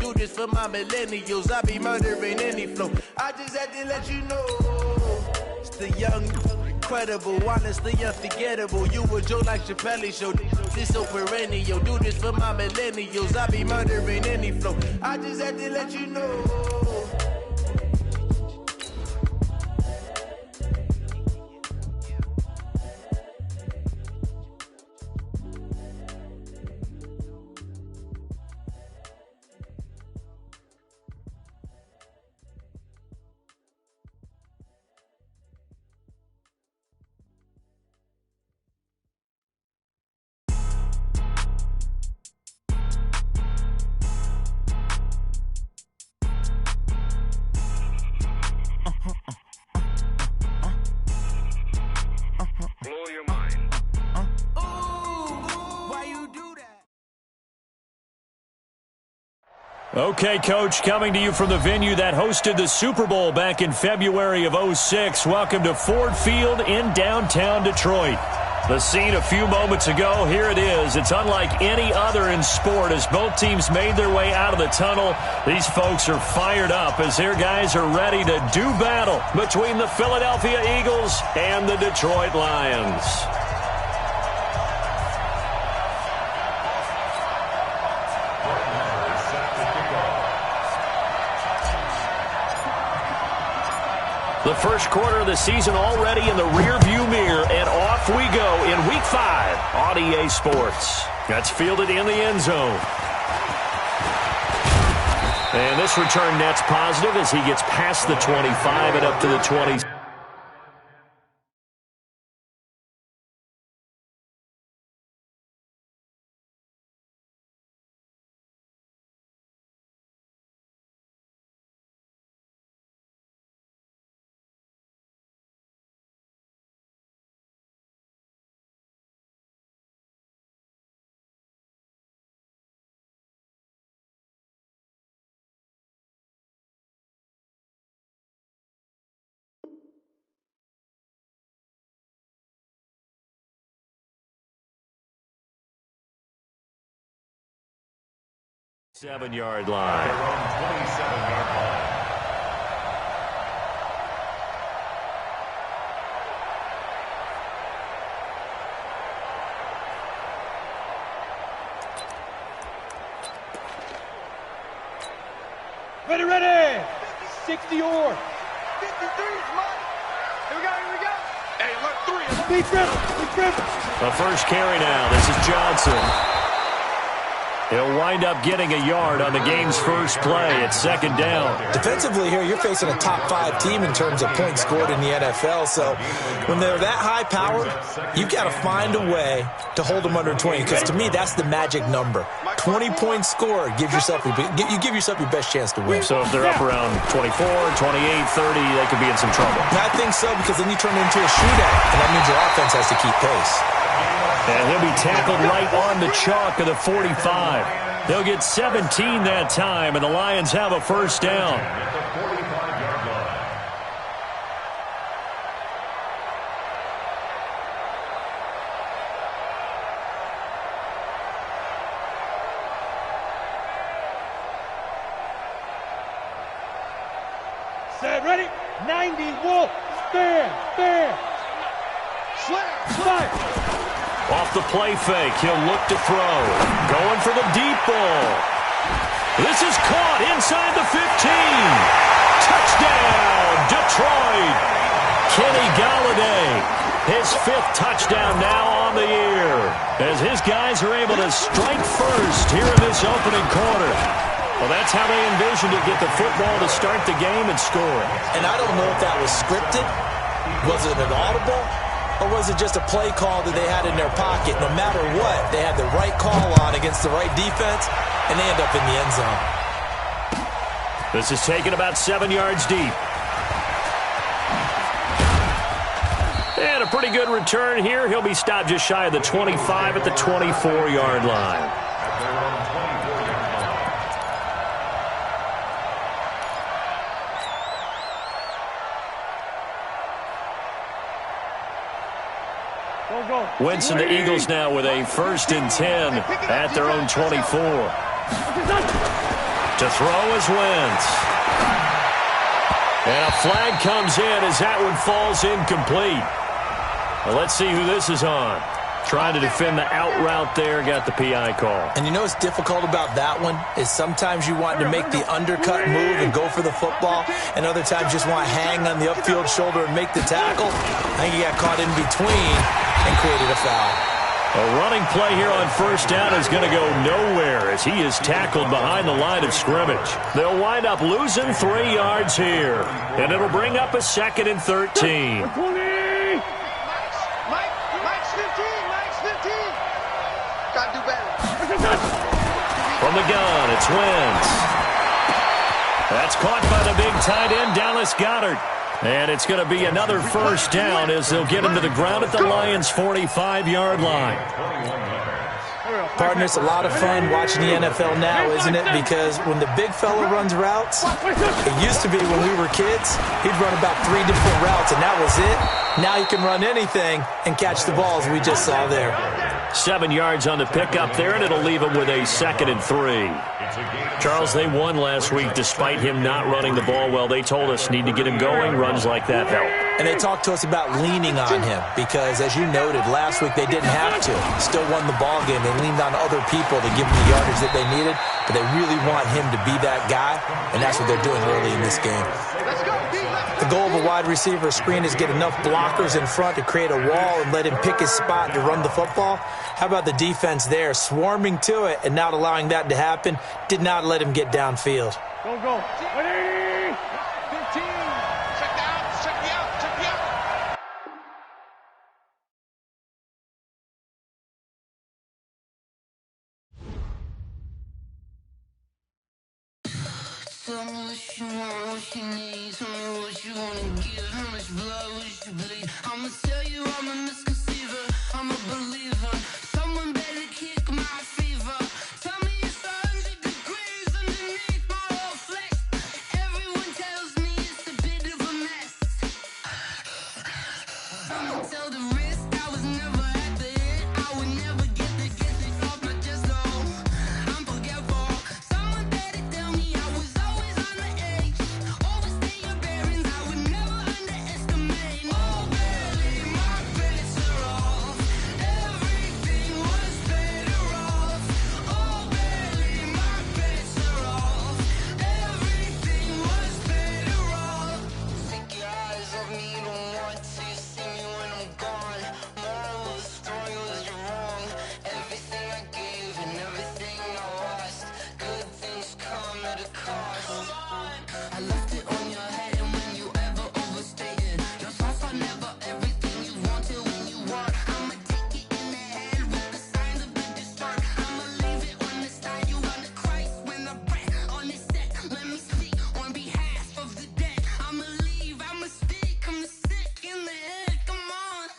Do this for my millennials. I be murdering any flow. I just had to let you know. It's the young, incredible, honestly unforgettable. You a Joe like Chappelle show. This so perennial. Do this for my millennials. I be murdering any flow. I just had to let you know. Okay, Coach, coming to you from the venue that hosted the Super Bowl back in February of '06. Welcome to Ford Field in downtown Detroit. The scene a few moments ago, here it is. It's unlike any other in sport as both teams made their way out of the tunnel. These folks are fired up as their guys are ready to do battle between the Philadelphia Eagles and the Detroit Lions. The first quarter of the season already in the rearview mirror, and off we go in Week 5 on EA Sports. That's fielded in the end zone. And this return net's positive as he gets past the 25 and up to the 20. Seven-yard line. Ready. 60 or 53 is mine. Here we go. Hey, look, 3. Big trip. The first carry now. This is Johnson. He'll wind up getting a yard on the game's first play. It's second down. Defensively here, you're facing a top 5 team in terms of points scored in the NFL. So when they're that high powered, you've got to find a way to hold them under 20. Because to me, that's the magic number. 20 points scored. You give yourself your best chance to win. So if they're up around 24, 28, 30, they could be in some trouble. I think so, because then you turn it into a shootout, and that means your offense has to keep pace. And he'll be tackled right on the chalk of the 45. They'll get 17 that time, and the Lions have a first down. Set, ready, 90, Wolf, stand, slap. Off the play fake, he'll look to throw. Going for the deep ball. This is caught inside the 15. Touchdown, Detroit. Kenny Galladay, his 5th touchdown now on the year, as his guys are able to strike first here in this opening quarter. Well, that's how they envisioned to get the football to start the game and score. And I don't know if that was scripted. Was it an audible? Or was it just a play call that they had in their pocket? No matter what, they had the right call on against the right defense, and they end up in the end zone. This is taken about 7 yards deep. And a pretty good return here. He'll be stopped just shy of the 25 at the 24-yard line. Winston, the Eagles now with a 1st and 10 at their own 24. To throw is Wentz. And a flag comes in as that one falls incomplete. Well, let's see who this is on. Trying to defend the out route there, got the PI call. And you know what's difficult about that one is sometimes you want to make the undercut move and go for the football, and other times just want to hang on the upfield shoulder and make the tackle. I think he got caught in between and created a foul. A running play here on first down is going to go nowhere as he is tackled behind the line of scrimmage. They'll wind up losing 3 yards here, and it'll bring up a 2nd and 13. From the gun, it's Wentz. That's caught by the big tight end, Dallas Goedert. And it's going to be another first down as they'll get him to the ground at the Lions' 45-yard line. Partner, it's a lot of fun watching the NFL now, isn't it? Because when the big fella runs routes, it used to be when we were kids, he'd run about 3 different routes, and that was it. Now he can run anything and catch the balls we just saw there. 7 yards on the pickup there, and it'll leave him with a 2nd and 3. Charles, they won last week despite him not running the ball well. They told us need to get him going. Runs like that help. And they talked to us about leaning on him because, as you noted, last week they didn't have to. Still won the ball game. They leaned on other people to give them the yardage that they needed, but they really want him to be that guy, and that's what they're doing early in this game. The goal of a wide receiver screen is get enough blockers in front to create a wall and let him pick his spot to run the football. How about the defense there, swarming to it and not allowing that to happen? Did not let him get downfield. Go, go. 180. 15. Check the out. Check the out. Check the out. Tell me what you want, what you need. Tell me what you wanna give. How much blood would you bleed? I'ma tell you I'm a misconceiver. I'm a believer. Someone better kick my fever. Tell me it's 100 degrees underneath my whole flesh. Everyone tells me it's a bit of a mess. I'ma tell the risk I was never at the end. I would never get this off my chest though. I'm forgetful. Someone better tell me I was always on the edge. Overstay your bearings, I would never underestimate. Oh baby, my bets are off. Everything was better off. Oh baby, my bets are off. Everything was better off. Take your eyes off me, don't want to see me when I'm gone. Moral of the story was you're wrong. Everything I gave and everything I lost. Good things come at a cost. I left it on your head, and when you ever overstay it, your thoughts are never everything you wanted when you want. I'ma take it in the head with the signs of the distort. I'ma leave it on the side. You wanna Christ when I pray on this set. Let me speak on behalf of the dead. I'ma leave, I'ma speak. I'm sick in the head. Come on,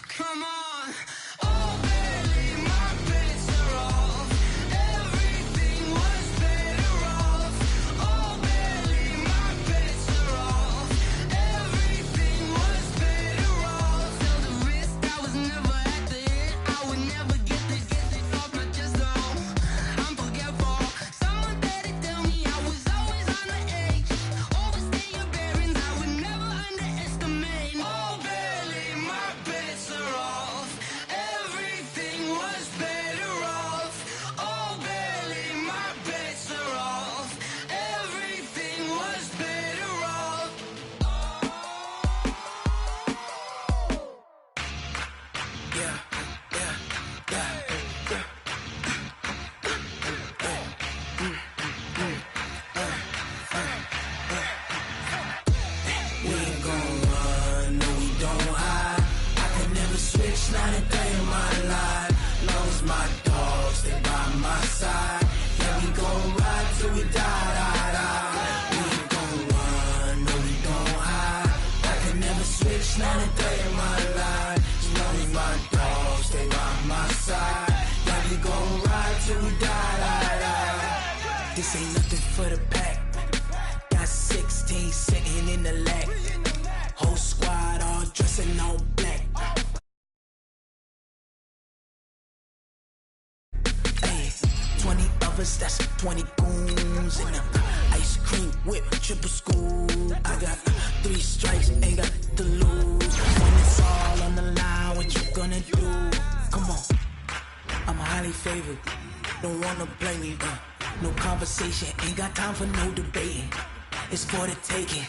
come on. Oh baby, my bets are off. Everything was better off. Oh baby, my bets are off. Everything was better off. Tell the risk I was never at the end. I would never get this off my chest though. I'm forgetful. Someone better tell me I was always on the edge. Overstay your bearings, I would never underestimate. Oh baby, my bets are off. Everything was better off. Oh baby, my bets are off. Everything was better off. We ain't gon' run, no we don't hide. I can never switch, not a day in my life. Long as my dogs stay by my side. Yeah, we gon' ride till we die. We ain't gon' run, no we don't hide. I can never switch, not a day in my life. As long as my dogs stay by my side. Yeah, we gon' ride till we die. This ain't nothing for the pack. Got 16 sitting in the lap. Whole squad all dressing all black. Ay, 20 of us bands, that's 20 goons. And ice cream whip, triple scoop. I got 3 strikes, ain't got to lose. When it's all on the line, what you gonna do? Come on, I'm highly favored. Don't wanna blame me, no conversation, ain't got time for no debating. It's for the taking,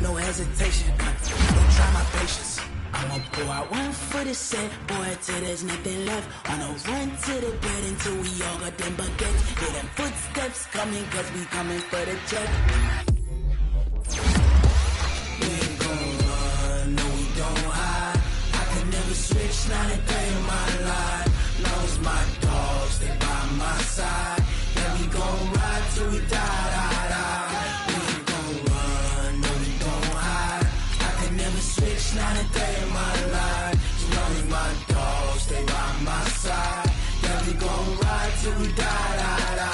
no hesitation, don't try my patience. I'ma pour out one for the set, boy, till there's nothing left. On a run to the bed until we all got them baguettes. Hear them footsteps coming, cause we coming for the check. We ain't gon' run, no we don't hide. I can never switch, not a day in my life. Long as my dogs, they by my side. Yeah, we gon' ride till we die, die, die. We ain't gon' run, no we don't hide. I can never switch, not a day in my life. As long as my dogs, stay by my side. Yeah, we gon' ride till we die, die, die.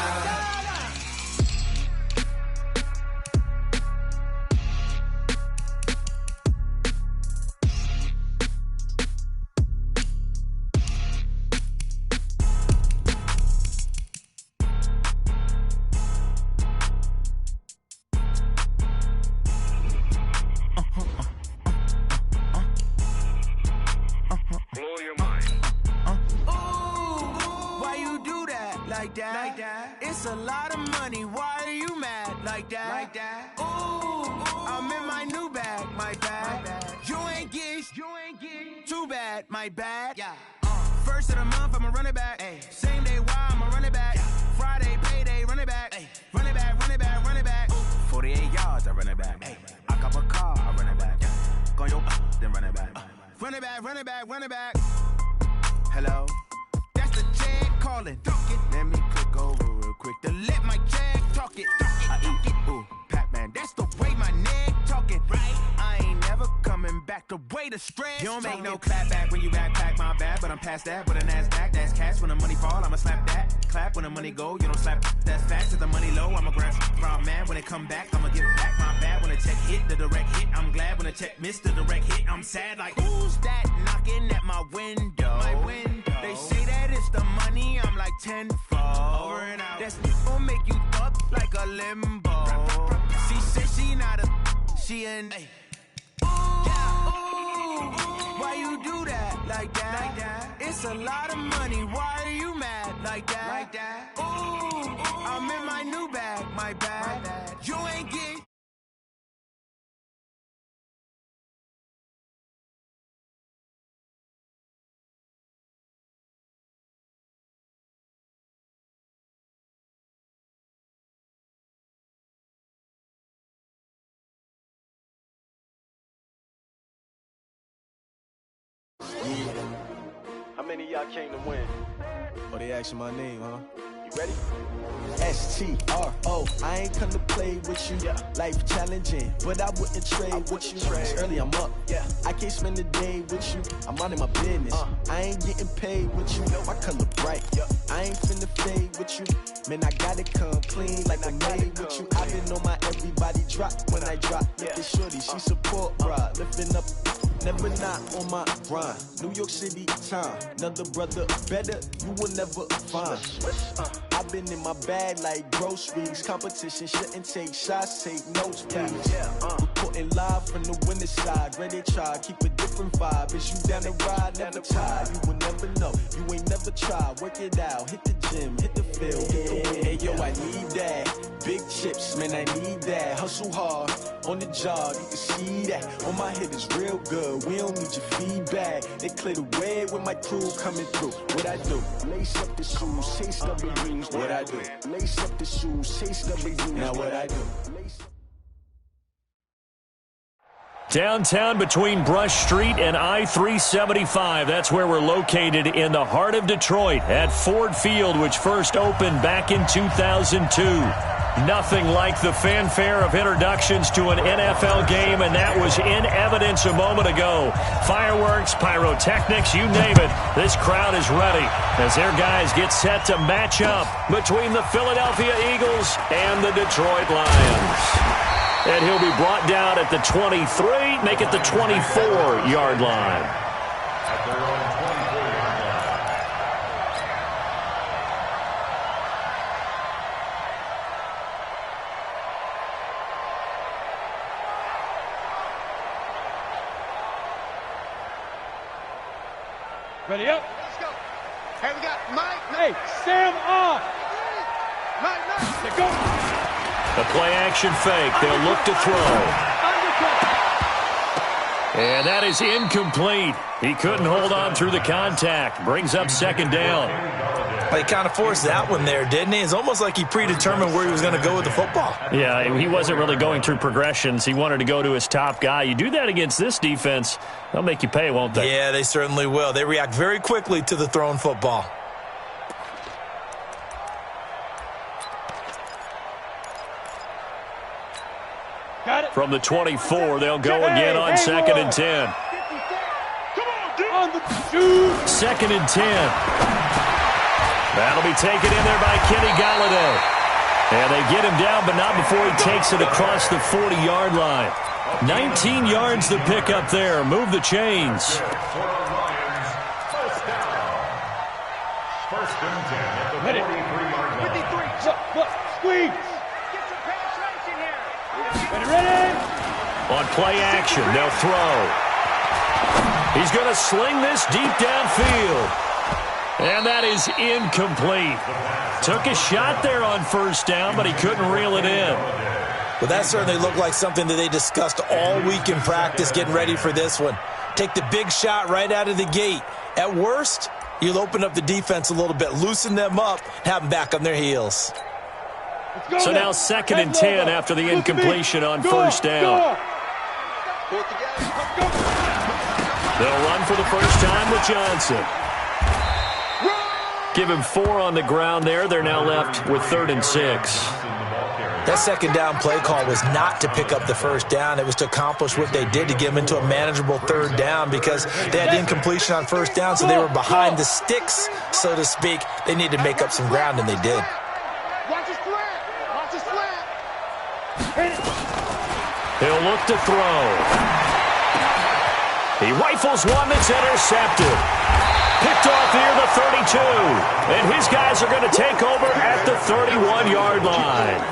Like that. It's a lot of money. Why are you mad like that? Ooh, I'm in my new bag, my bad. You ain't get too bad, my bad. Yeah. First of the month, I'ma run it back. Ay. Same day, why I'ma run it back. Yeah. Friday, payday, run it back. Ay. Run it back, run it back, run it back. 48 yards, I run it back. Ay. I cop a car, I run it back. Yeah. Go yo, then run it back. Run it back, run it back, run it back. Hello? That's the check calling. Let me click over real quick to let my check talk it. I eat it. Ooh, Pac-Man, that's the way my neck talking. Right? I ain't never coming back the way the stress. You don't make no clap back when you backpack, my bad. But I'm past that with a NASDAQ. That's cash when the money fall, I'ma slap that. Clap when the money go, you don't slap. That's facts. If the money low, I'ma grab from man. When it come back, I'ma give back my bad. When the check hit, the direct hit. I'm glad when the check missed the direct hit. I'm sad like, who's that knocking at my window? My window. They say that it's the money, I'm like tenfold. Over and out. That's gon' make you up like a limbo. She said she not a, she an. Ay. Ooh, why you do that like that? It's a lot of money. Why are you mad like that? Ooh, I'm in my new bag, my bad. You ain't get. How many of y'all came to win? Oh, they asking my name, huh? You ready? S-T-R-O, I ain't come to play with you. Yeah. Life challenging, but I wouldn't trade with you. It's early, I'm up. Yeah. I can't spend the day with you. I'm minding my business. I ain't getting paid with you. My color bright. Yeah. I ain't finna fade with you. Man, I gotta come clean like I'm made with you. I've been on my everybody drop when I drop. Look at shorty, she support, bruh. Lifting up, never not on my grind. New York City time. Another brother better, you will never find. I've been in my bag like groceries. Competition shouldn't take shots, take notes, please. Reporting live from the winning side. Ready to try, keep a different vibe. Is you down the ride, never tired. You will never know, you ain't never tried. Work it out, hit the gym, hit the field, hit the win. Hey yo, I need that. Big chips, man, I need that. Hustle hard, on the job, you can see that. On my head is real good, we don't need your feedback. They clear the way with my crew coming through. What I do? Lace up the shoes, chase up the rings. What I do? Lace up the shoes, chase up the rings. Now what I do? Downtown between Brush Street and I-375. That's where we're located in the heart of Detroit at Ford Field, which first opened back in 2002. Nothing like the fanfare of introductions to an NFL game, and that was in evidence a moment ago. Fireworks, pyrotechnics, you name it. This crowd is ready as their guys get set to match up between the Philadelphia Eagles and the Detroit Lions. And he'll be brought down at the 23, make it the 24-yard line. Ready up. Let's go. Hey, we got Mike. Hey, Sam off. Mike. Let's go. The play action fake. They'll look to throw. And that is incomplete. He couldn't hold on through the contact. Brings up second down. He kind of forced that one there, didn't he? It's almost like he predetermined where he was going to go with the football. Yeah, he wasn't really going through progressions. He wanted to go to his top guy. You do that against this defense, they'll make you pay, won't they? Yeah, they certainly will. They react very quickly to the thrown football. Got it. From the 24, they'll go again on second and 10. On the 2. Second and 10. That'll be taken in there by Kenny Galladay. And they get him down, but not before he takes it across the 40-yard line. 19 yards to pick up there. Move the chains. First and 10 at the 43-yard line. 53. Look, squeeze. Get some penetration here. Ready? On play action, they'll throw. He's going to sling this deep downfield. And that is incomplete. Took a shot there on first down, but he couldn't reel it in. Well, that certainly looked like something that they discussed all week in practice getting ready for this one. Take the big shot right out of the gate. At worst, you'll open up the defense a little bit, loosen them up, have them back on their heels. So now second and 10 after the incompletion on first down. They'll run for the first time with Johnson. Give him 4 on the ground there. They're now left with 3rd and 6. That second down play call was not to pick up the first down. It was to accomplish what they did to get them into a manageable 3rd down because they had incompletion on first down, so they were behind the sticks, so to speak. They needed to make up some ground, and they did. Watch his flat. Watch his flat. He'll look to throw. He rifles one that's intercepted. Picked off near the 32. And his guys are going to take over at the 31-yard line.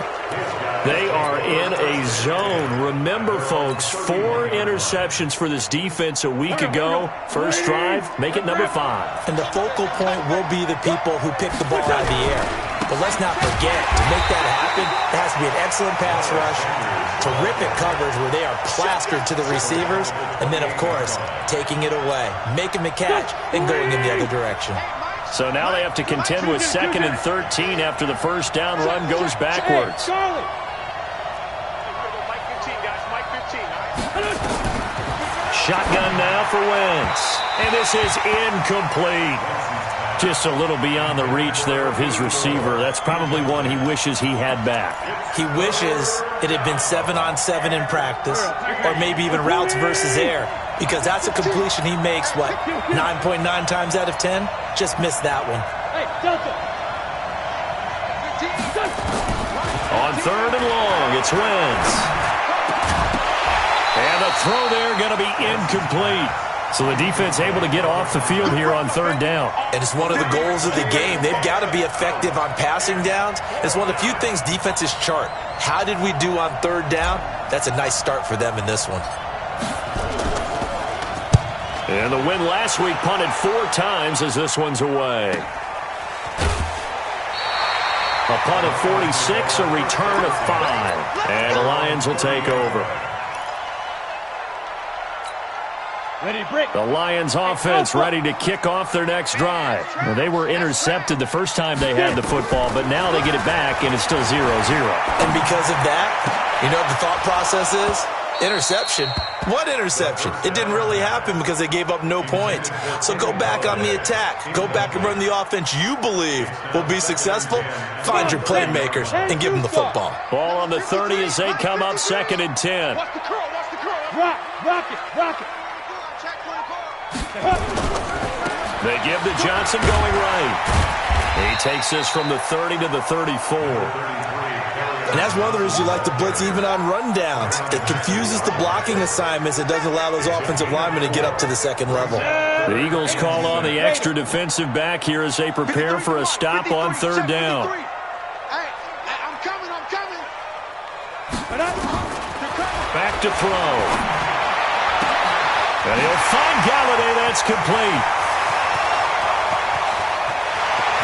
They are in a zone. Remember, folks, 4 interceptions for this defense a week ago. First drive, make it number 5. And the focal point will be the people who pick the ball out of the air. But let's not forget, to make that happen, there has to be an excellent pass rush, terrific coverage where they are plastered to the receivers, and then, of course, taking it away, making the catch, and going in the other direction. So now they have to contend with 2nd and 13 after the first down run goes backwards. Shotgun now for Wentz. And this is incomplete. Just a little beyond the reach there of his receiver. That's probably one he wishes he had back. He wishes it had been 7-on-7 in practice, or maybe even routes versus air, because that's a completion he makes, 9.9 times out of 10? Just missed that one. On 3rd and long, it's Wentz. And the throw there going to be incomplete. So the defense able to get off the field here on 3rd down. And it's one of the goals of the game. They've got to be effective on passing downs. It's one of the few things defenses chart. How did we do on 3rd down? That's a nice start for them in this one. And the win last week punted 4 times as this one's away. A punt of 46, a return of 5. And the Lions will take over. The Lions offense ready to kick off their next drive. Well, they were intercepted the first time they had the football, but now they get it back, and it's still 0-0. And because of that, you know what the thought process is? Interception. What interception? It didn't really happen because they gave up no points. So go back on the attack. Go back and run the offense you believe will be successful. Find your playmakers and give them the football. Ball on the 30 as they come up 2nd and 10. Watch the curl. Watch the curl. Rock it. They give to Johnson going right. He takes this from the 30 to the 34. And that's one of the reasons you like to blitz even on rundowns. It confuses the blocking assignments. It doesn't allow those offensive linemen to get up to the 2nd level. The Eagles call on the extra defensive back here as they prepare for a stop on 3rd down. I'm coming. Back to throw. And he'll find Galladay. That's complete.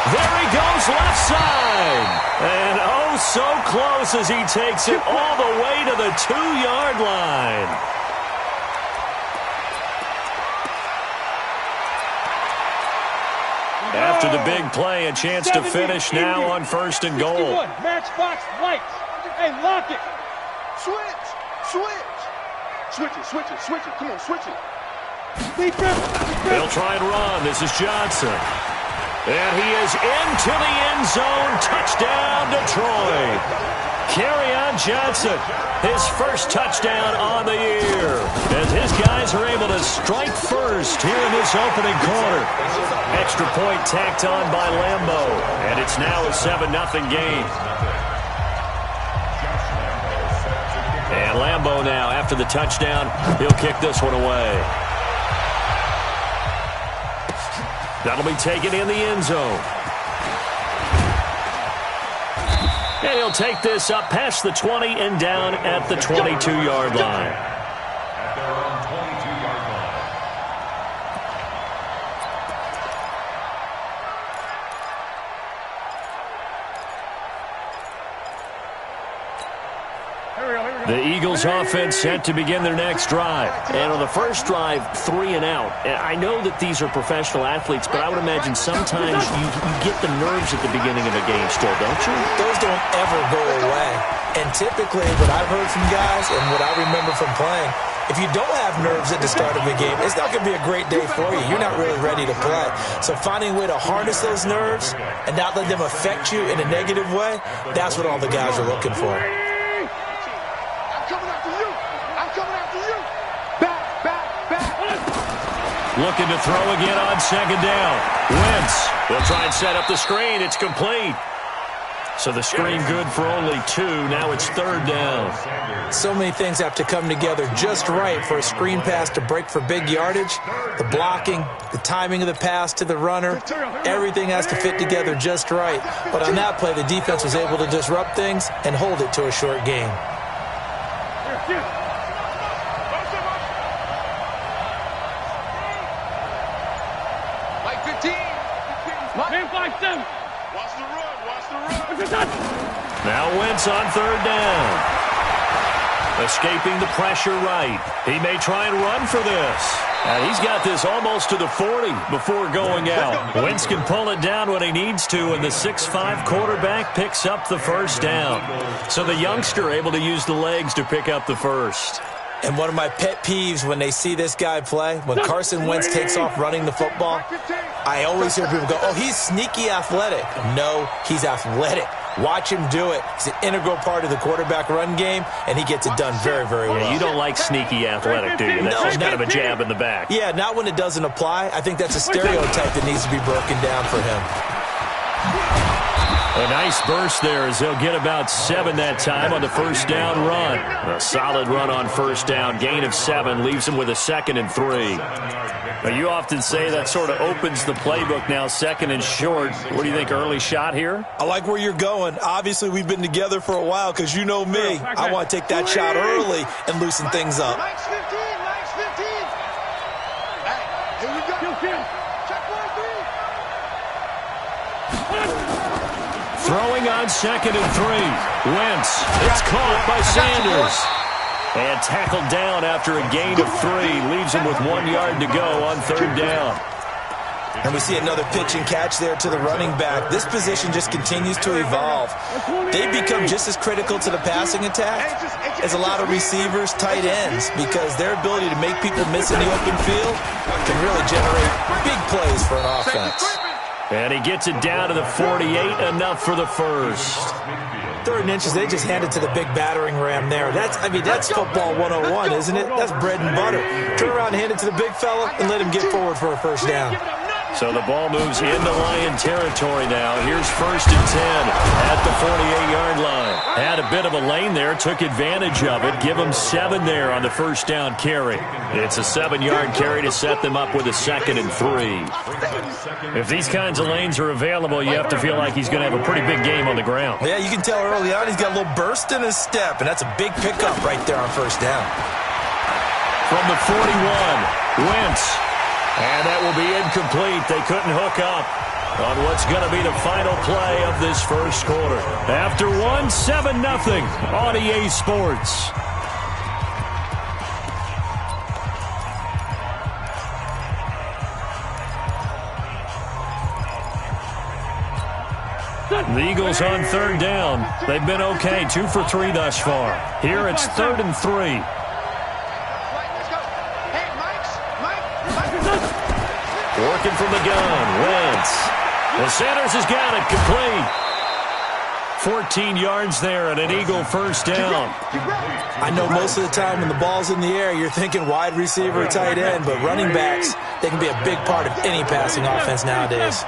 There he goes, left side. And oh, so close as he takes it all the way to the 2-yard line. After the big play, a chance to finish now on 1st and goal. Matchbox lights. Hey, lock it. Switch. Switch it. Come on, switch it. They'll try and run. This is Johnson. And he is into the end zone. Touchdown, Detroit. Kerryon Johnson, his first touchdown on the year, as his guys are able to strike first here in this opening quarter. Extra point tacked on by Lambeau, and it's now a 7-0 game. And Lambeau now, after the touchdown, he'll kick this one away. That'll be taken in the end zone. And he'll take this up past the 20 and down at the 22-yard line. At their own 22-yard line. The Eagles offense set to begin their next drive. And on the first drive, 3 and out. And I know that these are professional athletes, but I would imagine sometimes you get the nerves at the beginning of a game still, don't you? Those don't ever go away. And typically, what I've heard from guys and what I remember from playing, if you don't have nerves at the start of a game, it's not going to be a great day for you. You're not really ready to play. So finding a way to harness those nerves and not let them affect you in a negative way, that's what all the guys are looking for. Looking to throw again on 2nd down. Wentz. They'll try and set up the screen. It's complete. So the screen good for only 2. Now it's 3rd down. So many things have to come together just right for a screen pass to break for big yardage. The blocking, the timing of the pass to the runner, everything has to fit together just right. But on that play, the defense was able to disrupt things and hold it to a short game. Now Wentz on 3rd down. Escaping the pressure right. He may try and run for this. And he's got this almost to the 40 before going out. Wentz can pull it down when he needs to, and the 6'5" quarterback picks up the 1st down. So the youngster able to use the legs to pick up the 1st. And one of my pet peeves when they see this guy play, when Carson Wentz takes off running the football, I always hear people go, oh, he's sneaky athletic. No, he's athletic. Watch him do it. He's an integral part of the quarterback run game, and he gets it done very, very well. Yeah, you don't like sneaky athletic, do you? That's just kind of a jab in the back. Yeah, not when it doesn't apply. I think that's a stereotype that needs to be broken down for him. A nice burst there as they'll get about 7 that time on the 1st down run. A solid run on 1st down. Gain of 7 leaves them with a 2nd and 3. Now, you often say that sort of opens the playbook now, 2nd and short. What do you think, early shot here? I like where you're going. Obviously, we've been together for a while because you know me. I want to take that shot early and loosen things up. Nice 15. Hey, here we go. Check 1, 3. Throwing on 2nd and 3. Wentz. It's caught by Sanders. And tackled down after a gain of 3. Leaves him with 1 yard to go on 3rd down. And we see another pitch and catch there to the running back. This position just continues to evolve. They become just as critical to the passing attack as a lot of receivers, tight ends, because their ability to make people miss in the open field can really generate big plays for an offense. And he gets it down to the 48, enough for the 1st. 3rd and inches, they just hand it to the big battering ram there. That's football 101, isn't it? That's bread and butter. Turn around and hand it to the big fella and let him get forward for a 1st down. So the ball moves into Lion territory now. Here's 1st and 10 at the 48-yard line. Had a bit of a lane there, took advantage of it. Give him 7 there on the 1st down carry. It's a 7-yard carry to set them up with a 2nd and 3. If these kinds of lanes are available, you have to feel like he's going to have a pretty big game on the ground. Yeah, you can tell early on he's got a little burst in his step, and that's a big pickup right there on 1st down. From the 41, Wentz. And that will be incomplete. They couldn't hook up. on what's going to be the final play of this first quarter. After one, 7-0 on EA Sports. The Eagles on third down. They've been okay, 2 for 3 thus far. Here it's 3rd and 3. Working from the gun, Wentz. The Sanders has got it, complete. 14 yards there and an Eagle first down. I know most of the time when the ball's in the air, you're thinking wide receiver or tight end, but running backs, they can be a big part of any passing offense nowadays.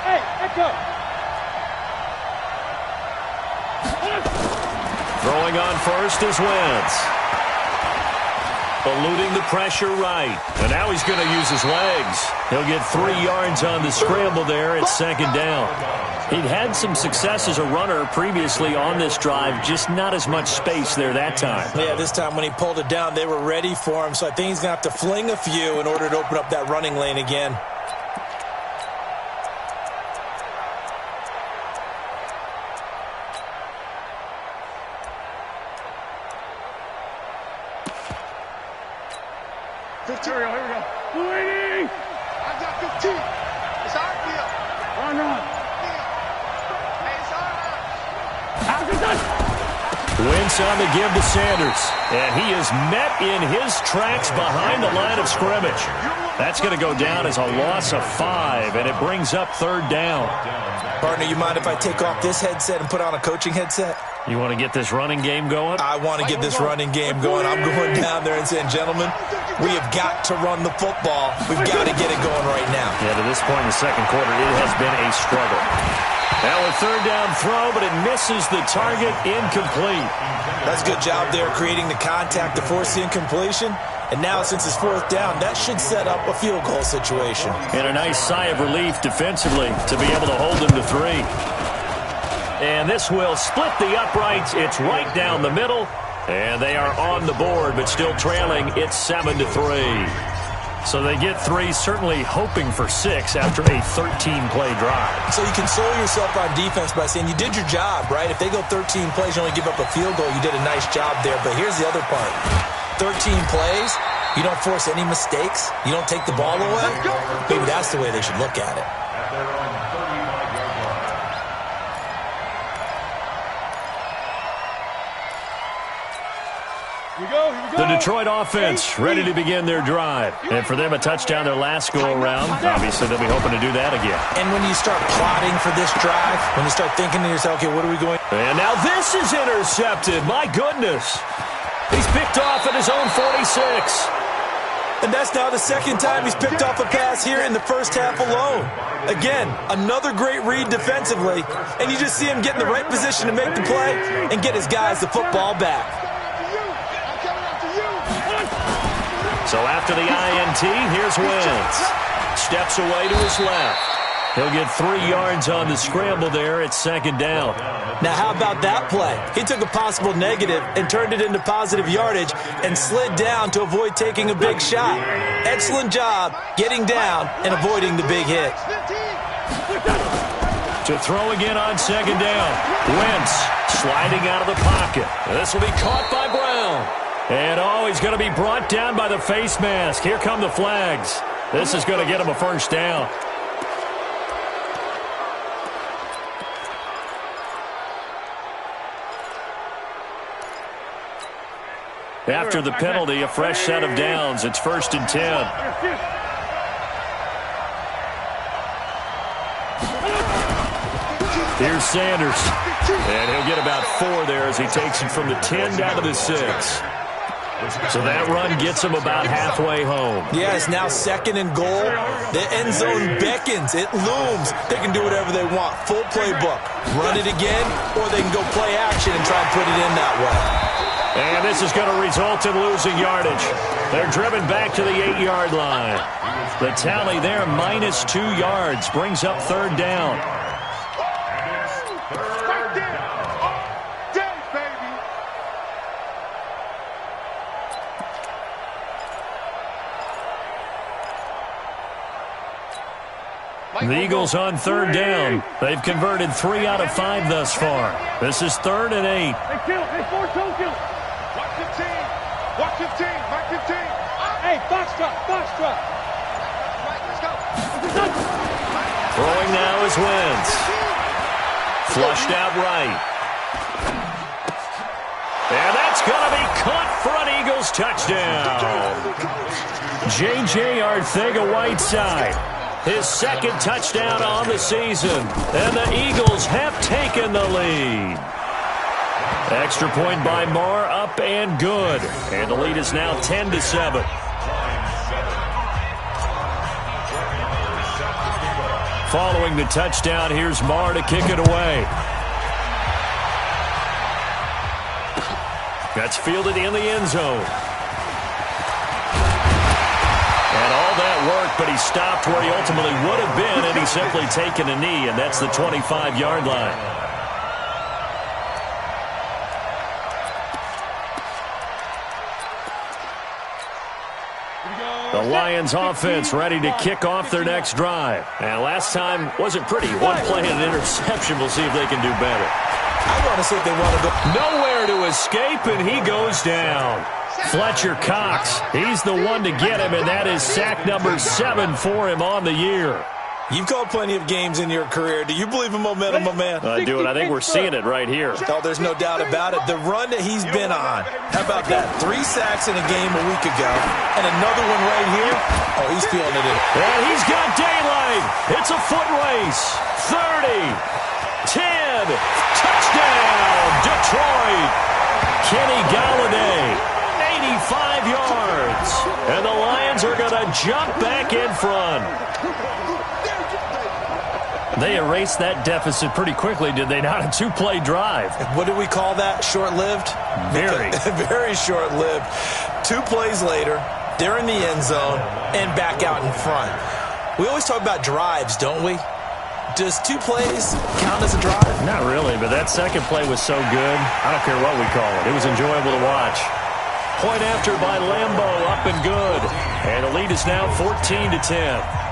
Hey, let's go. Throwing on first is Wentz. Eluding the pressure right. And now he's going to use his legs. He'll get 3 yards on the scramble there at 2nd down. He'd had some success as a runner previously on this drive, just not as much space there that time. Yeah, this time when he pulled it down, they were ready for him, so I think he's going to have to fling a few in order to open up that running lane again. Here we go. Waiting. I got 15. It's our deal. Run. Hey, it's our house. Wentz on the give to Sanders. And he is met in his tracks behind the line of scrimmage. That's going to go down as a loss of 5, and it brings up 3rd down. Partner, you mind if I take off this headset and put on a coaching headset? You want to get this running game going? I want to get this running game going. I'm going down there and saying, gentlemen, we have got to run the football. We've got to get it going right now. Yeah, to this point in the second quarter, it has been a struggle. Now a 3rd down throw, but it misses the target, incomplete. That's a good job there creating the contact to force the incompletion. And now since it's 4th down, that should set up a field goal situation. And a nice sigh of relief defensively to be able to hold them to 3. And this will split the uprights. It's right down the middle. And they are on the board, but still trailing. It's 7-3. So they get 3, certainly hoping for 6 after a 13-play drive. So you console yourself on defense by saying you did your job, right? If they go 13 plays, you only give up a field goal, you did a nice job there. But here's the other part. 13 plays, you don't force any mistakes, you don't take the ball away. Maybe that's the way they should look at it. Here we go. The Detroit offense ready to begin their drive. And for them, a touchdown their last go-around. Obviously, they'll be hoping to do that again. And when you start plotting for this drive, when you start thinking to yourself, okay, what are we going? And now this is intercepted. My goodness. He's picked off at his own 46. And that's now the 2nd time he's picked off a pass here in the first half alone. Again, another great read defensively. And you just see him get in the right position to make the play and get his guys the football back. So after the INT, here's Wentz. Steps away to his left. He'll get 3 yards on the scramble there at 2nd down. Now, how about that play? He took a possible negative and turned it into positive yardage and slid down to avoid taking a big shot. Excellent job getting down and avoiding the big hit. To throw again on 2nd down. Wentz sliding out of the pocket. This will be caught by Brown. And, he's going to be brought down by the face mask. Here come the flags. This is going to get him a first down. After the penalty, a fresh set of downs. It's 1st and 10. Here's Sanders. And he'll get about 4 there as he takes it from the 10 down to the 6. So that run gets him about halfway home. Yeah, it's now 2nd and goal. The end zone beckons. It looms. They can do whatever they want. Full playbook. Run it again, or they can go play action and try and put it in that way. And this is going to result in losing yardage. They're driven back to the 8-yard line. The tally there, minus 2 yards, brings up 3rd down. The Eagles on third down. They've converted 3 out of 5 thus far. This is 3rd and 8. Hey, kill. Hey, 4 2 kill. Watch 15. Watch 15. Mark 15. Hey, box drop. Box drop. Right, let's go. Throwing now is Wentz. Flushed out right. And that's going to be caught for an Eagles touchdown. J.J. Arcega-Whiteside, his 2nd touchdown on the season. And the Eagles have taken the lead. Extra point by Marr, up and good. And the lead is now 10-7. Following the touchdown, here's Marr to kick it away. That's fielded in the end zone. And all that work, but he stopped where he ultimately would have been, and he's simply taken a knee, and that's the 25-yard line. The Lions offense ready to kick off their next drive. And last time wasn't pretty. One play and an interception. We'll see if they can do better. I want to see if they want to go. Nowhere to escape, and he goes down. Fletcher Cox, he's the one to get him, and that is sack number 7 for him on the year. You've called plenty of games in your career. Do you believe in momentum, my man? I do, and I think we're seeing it right here. Oh, there's no doubt about it. The run that he's been on. How about that? 3 sacks in a game a week ago, and another one right here. Oh, he's feeling it in. And he's got daylight. It's a foot race. 30, 10, touchdown, Detroit. Kenny Galladay, 85 yards. And the Lions are going to jump back in front. They erased that deficit pretty quickly, did they not? A 2-play drive. What do we call that? Short-lived? Very. Very short-lived. 2 plays later, they're in the end zone and back out in front. We always talk about drives, don't we? Does 2 plays count as a drive? Not really, but that second play was so good. I don't care what we call it. It was enjoyable to watch. Point after by Lambo, up and good. And the lead is now 14-10.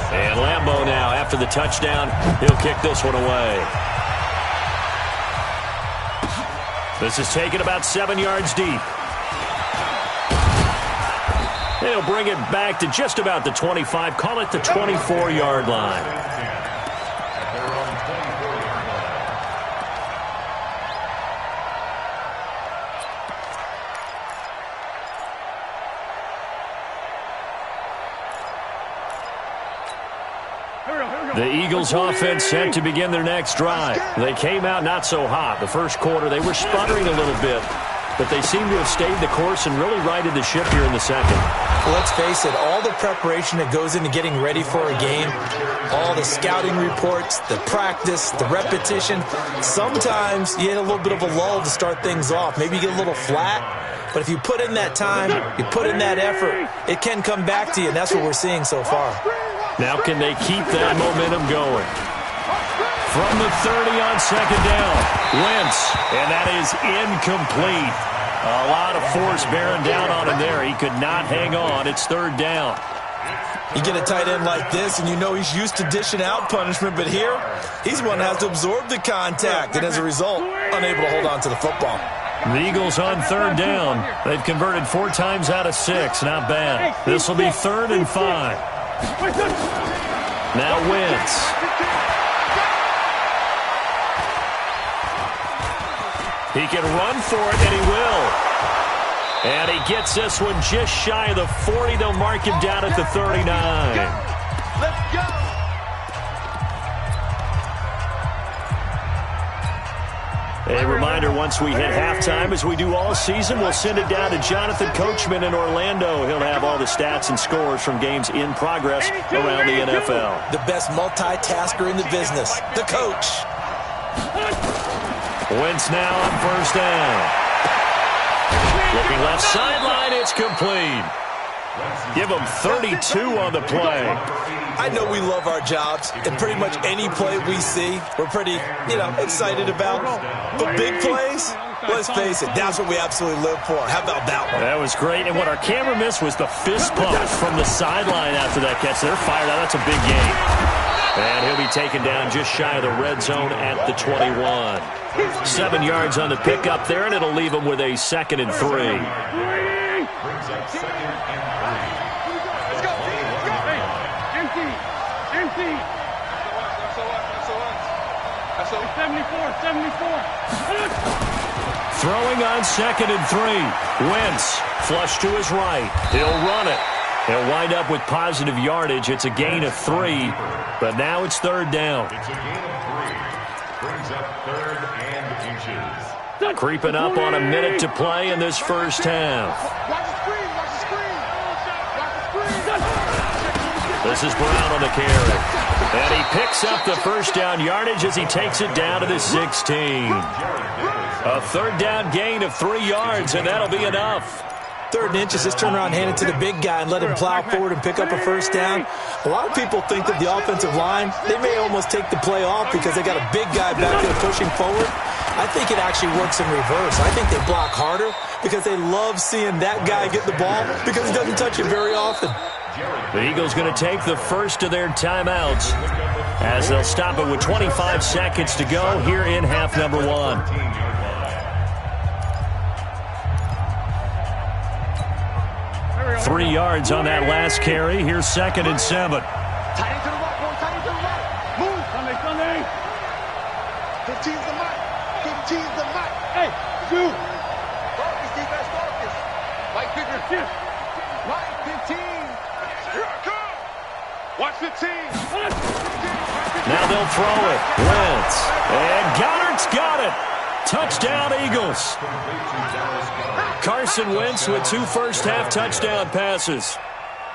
And Lambo now, after the touchdown, he'll kick this one away. This is taken about 7 yards deep. He'll bring it back to just about the 25. Call it the 24-yard line. The Eagles offense set to begin their next drive. They came out not so hot. The first quarter, they were sputtering a little bit, but they seem to have stayed the course and really righted the ship here in the second. Let's face it, all the preparation that goes into getting ready for a game, all the scouting reports, the practice, the repetition, sometimes you hit a little bit of a lull to start things off. Maybe you get a little flat, but if you put in that time, you put in that effort, it can come back to you, and that's what we're seeing so far. Now can they keep that momentum going? From the 30 on second down, Wentz, and that is incomplete. A lot of force bearing down on him there. He could not hang on. It's 3rd down. You get a tight end like this, and you know he's used to dishing out punishment, but here, he's one that has to absorb the contact, and as a result, unable to hold on to the football. The Eagles on 3rd down. They've converted 4 times out of 6. Not bad. This will be 3rd and 5. Now Wentz. He can run for it, and he will. And he gets this one just shy of the 40. They'll mark him down at the 39. Let's go. A reminder, once we hit halftime, as we do all season, we'll send it down to Jonathan Coachman in Orlando. He'll have all the stats and scores from games in progress around the NFL. The best multitasker in the business, the coach. Wentz now on 1st down. Looking left sideline, it's complete. Give them 32 on the play. I know we love our jobs, and pretty much any play we see, we're pretty, excited about. But big plays, Let's face it, that's what we absolutely live for. How about that one? That was great. And what our camera missed was the fist pump from the sideline after that catch. They're fired out. That's a big game. And he'll be taken down just shy of the red zone at the 21. 7 yards on the pickup there, and it'll leave him with a 2nd and 3. Brings up 2nd and 3. Let's go. Hey, empty. That's 74. Throwing on 2nd and 3. Wentz flush to his right. He'll run it. He'll wind up with positive yardage. It's a gain of 3, but now it's 3rd down. It's a gain of 3. Brings up 3rd and inches. Creeping up on a minute to play in this first half. Watch the screen. This is Brown on the carry. And he picks up the first down yardage as he takes it down to the 16. A 3rd down gain of 3 yards, and that'll be enough. 3rd and inches, just turn around, hand it to the big guy, and let him plow forward and pick up a first down. A lot of people think that the offensive line, they may almost take the play off because they got a big guy back there pushing forward. I think it actually works in reverse. I think they block harder because they love seeing that guy get the ball because he doesn't touch it very often. The Eagles going to take the first of their timeouts as they'll stop it with 25 seconds to go here in half number 1. Three yards on that last carry. Here's 2nd and 7. Tight into the right, boy. Tight into the right. Move. Sunday. 15's the mark. 15's the mark. Hey, shoot. Focus, defense, focus. Mike Bigger. Mike 15. Here I come. Watch 15. Now they'll throw it. Wentz. And Goddard's got it. Touchdown, Eagles. Carson Wentz with 2 first-half touchdown passes.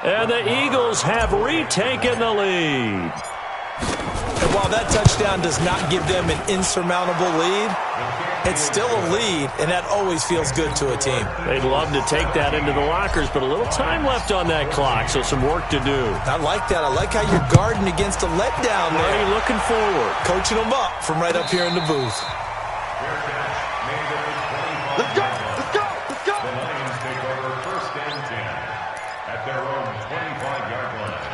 And the Eagles have retaken the lead. And while that touchdown does not give them an insurmountable lead, it's still a lead, and that always feels good to a team. They'd love to take that into the lockers, but a little time left on that clock, so some work to do. I like that. I like how you're guarding against a letdown there. Hey, looking forward. Coaching them up from right up here in the booth. Let's go. Let's go. Let's go. The Lions take over 1st and 10 at their own 25-yard line.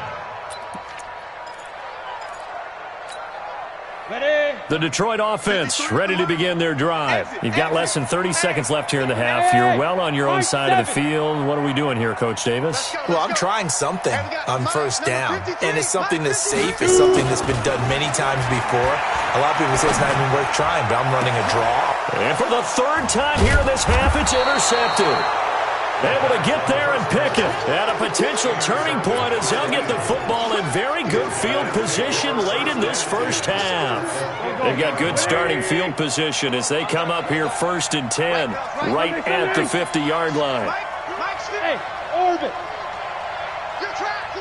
The Detroit offense ready to begin their drive. You've got less than 30 seconds left here in the half. You're well on your own side of the field. What are we doing here, Coach Davis? Well, I'm trying something on 1st down, and it's something that's safe. It's something that's been done many times before. A lot of people say it's not even worth trying, but I'm running a draw. And for the 3rd time here in this half, it's intercepted. Able to get there and pick it. At a potential turning point as they'll get the football in very good field position late in this first half. They've got good starting field position as they come up here 1st and 10, right at the 50-yard line. Hey, orbit. Good track.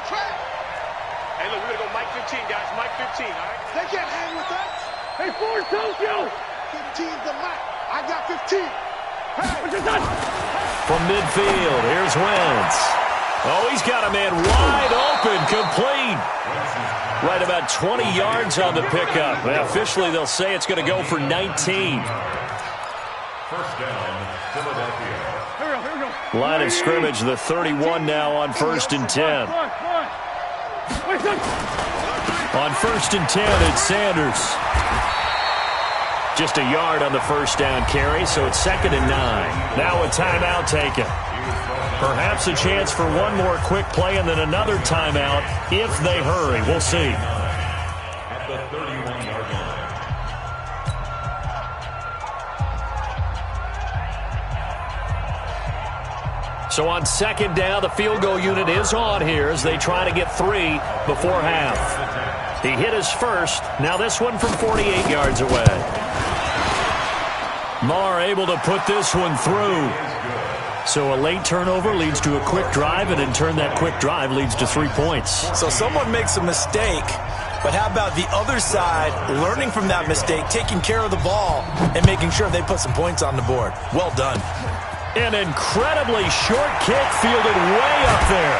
Hey, look, we're going to go Mike 15, guys. Mike 15, all right? They can't hang with us. Hey, Ford, Tokyo. 15's the mic. I got 15. Hey, what you done? From midfield, here's Wentz. Oh, he's got a man wide open, complete. Right about 20 yards on the pickup. Well, officially, they'll say it's going to go for 19. 1st down, Philadelphia. Here we go. Line of scrimmage, the 31 now on 1st and 10. On 1st and 10, it's Sanders. Just a yard on the 1st down carry, so it's 2nd and 9. Now a timeout taken. Perhaps a chance for one more quick play and then another timeout if they hurry. We'll see. At the 31-yard line. So on 2nd down, the field goal unit is on here as they try to get 3 before half. He hit his first. Now this one from 48 yards away. Marr able to put this one through. So a late turnover leads to a quick drive, and in turn that quick drive leads to 3 points. So someone makes a mistake, but how about the other side learning from that mistake, taking care of the ball, and making sure they put some points on the board? Well done. An incredibly short kick fielded way up there.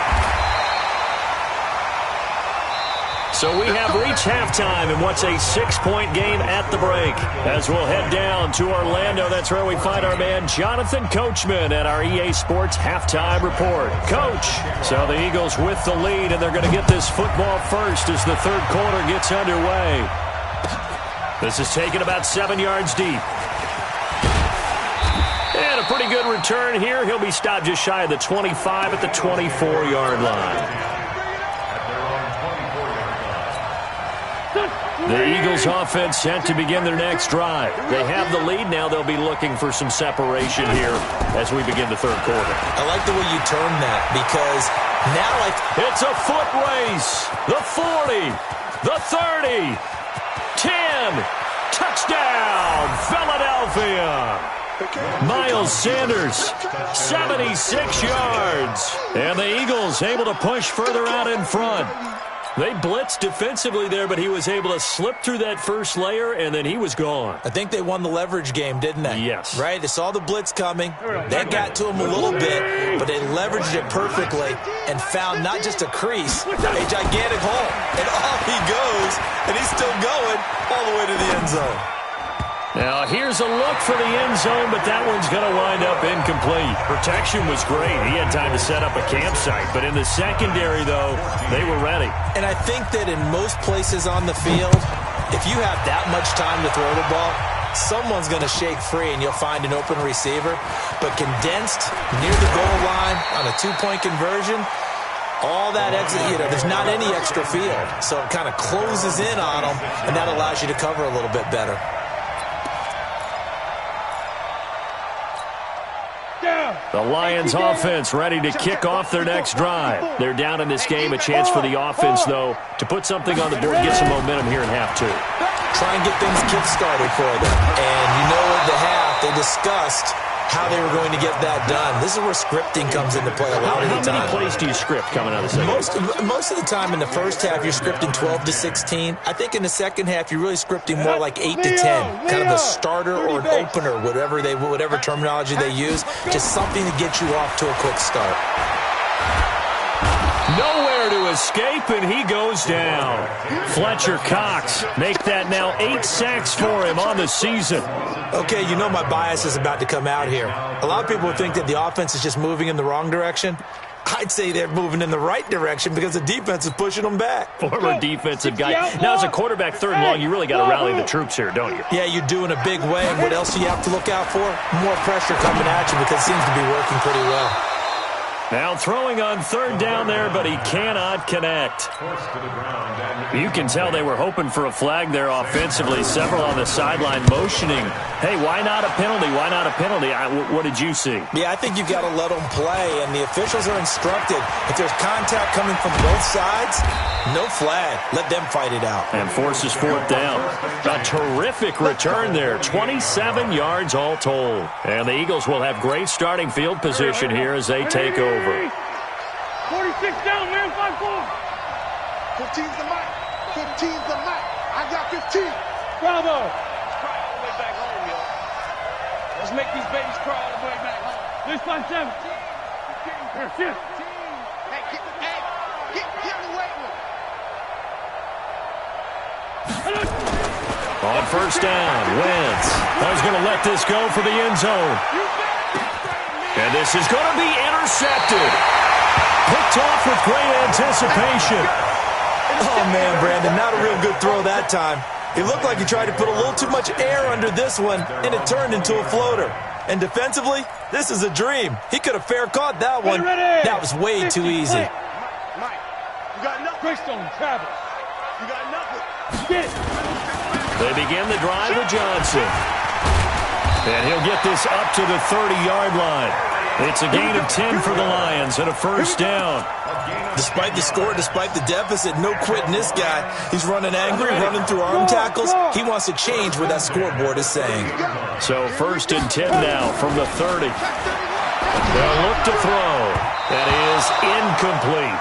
So we have reached halftime in what's a 6-point game at the break. As we'll head down to Orlando, that's where we find our man Jonathan Coachman at our EA Sports Halftime Report. Coach, so the Eagles with the lead, and they're going to get this football first as the third quarter gets underway. This is taken about 7 yards deep. And a pretty good return here. He'll be stopped just shy of the 25 at the 24-yard line. The Eagles offense set to begin their next drive. They have the lead now. They'll be looking for some separation here as we begin the third quarter. I like the way you term that because now it's a foot race. The 40, the 30, 10, touchdown, Philadelphia. Miles Sanders, 76 yards. And the Eagles able to push further out in front. They blitzed defensively there, but he was able to slip through that first layer, and then he was gone. I think they won the leverage game, didn't they? Yes. Right? They saw the blitz coming. That got to him a little bit, but they leveraged it perfectly and found not just a crease, a gigantic hole. And off he goes, and he's still going all the way to the end zone. Now, here's a look for the end zone, but that one's going to wind up incomplete. Protection was great. He had time to set up a campsite, but in the secondary, though, they were ready. And I think that in most places on the field, if you have that much time to throw the ball, someone's going to shake free and you'll find an open receiver. But condensed near the goal line on a two-point conversion, all that extra, there's not any extra field. So it kind of closes in on them, and that allows you to cover a little bit better. The Lions offense ready to kick off their next drive. They're down in this game. A chance for the offense, though, to put something on the board, get some momentum here in half two. Try and get things kick-started for them. And at the half, they discussed how they were going to get that done. This is where scripting comes into play a lot of the time. How many plays do you script coming out of the second? Most of the time in the first half, you're scripting 12 to 16. I think in the second half, you're really scripting more like 8 to 10. Kind of a starter or an opener, whatever terminology they use. Just something to get you off to a quick start. Nowhere to escape, and he goes down. Fletcher Cox make that now 8 sacks for him on the season. Okay, my bias is about to come out here. A lot of people would think that the offense is just moving in the wrong direction. I'd say they're moving in the right direction because the defense is pushing them back. Former defensive guy. Now, as a quarterback, third and long, you really got to rally the troops here, don't you? Yeah, you do in a big way. And what else do you have to look out for? More pressure coming at you because it seems to be working pretty well. Now throwing on third down there, but he cannot connect. You can tell they were hoping for a flag there offensively. Several on the sideline motioning. Hey, why not a penalty? Why not a penalty? What did you see? Yeah, I think you've got to let them play, and the officials are instructed. If there's contact coming from both sides, no flag. Let them fight it out. And forces fourth down. A terrific return there. 27 yards all told. And the Eagles will have great starting field position here as they take over. 46 down, man, 5-4. 15's the mic. 15's the mic. I got 15. Bravo. Cry all the way back home, yo. Let's make these babies cry all the way back home. This by 17. 15. Hey, get the weight room. On first down, Wentz. He's going to let this go for the end zone. And this is going to be intercepted. Picked off with great anticipation. Oh, man, Brandon, not a real good throw that time. It looked like he tried to put a little too much air under this one, and it turned into a floater. And defensively, this is a dream. He could have fair caught that one. That was way too easy. Mike, you got nothing. Greystone, Travis. You got nothing. Get it. They begin the drive with Johnson. And he'll get this up to the 30-yard line. It's a gain of 10 for the Lions and a first down. Despite the score, despite the deficit, no quitting this guy. He's running angry, running through arm tackles. He wants to change what that scoreboard is saying. So first and 10 now from the 30. They'll look to throw. That is incomplete.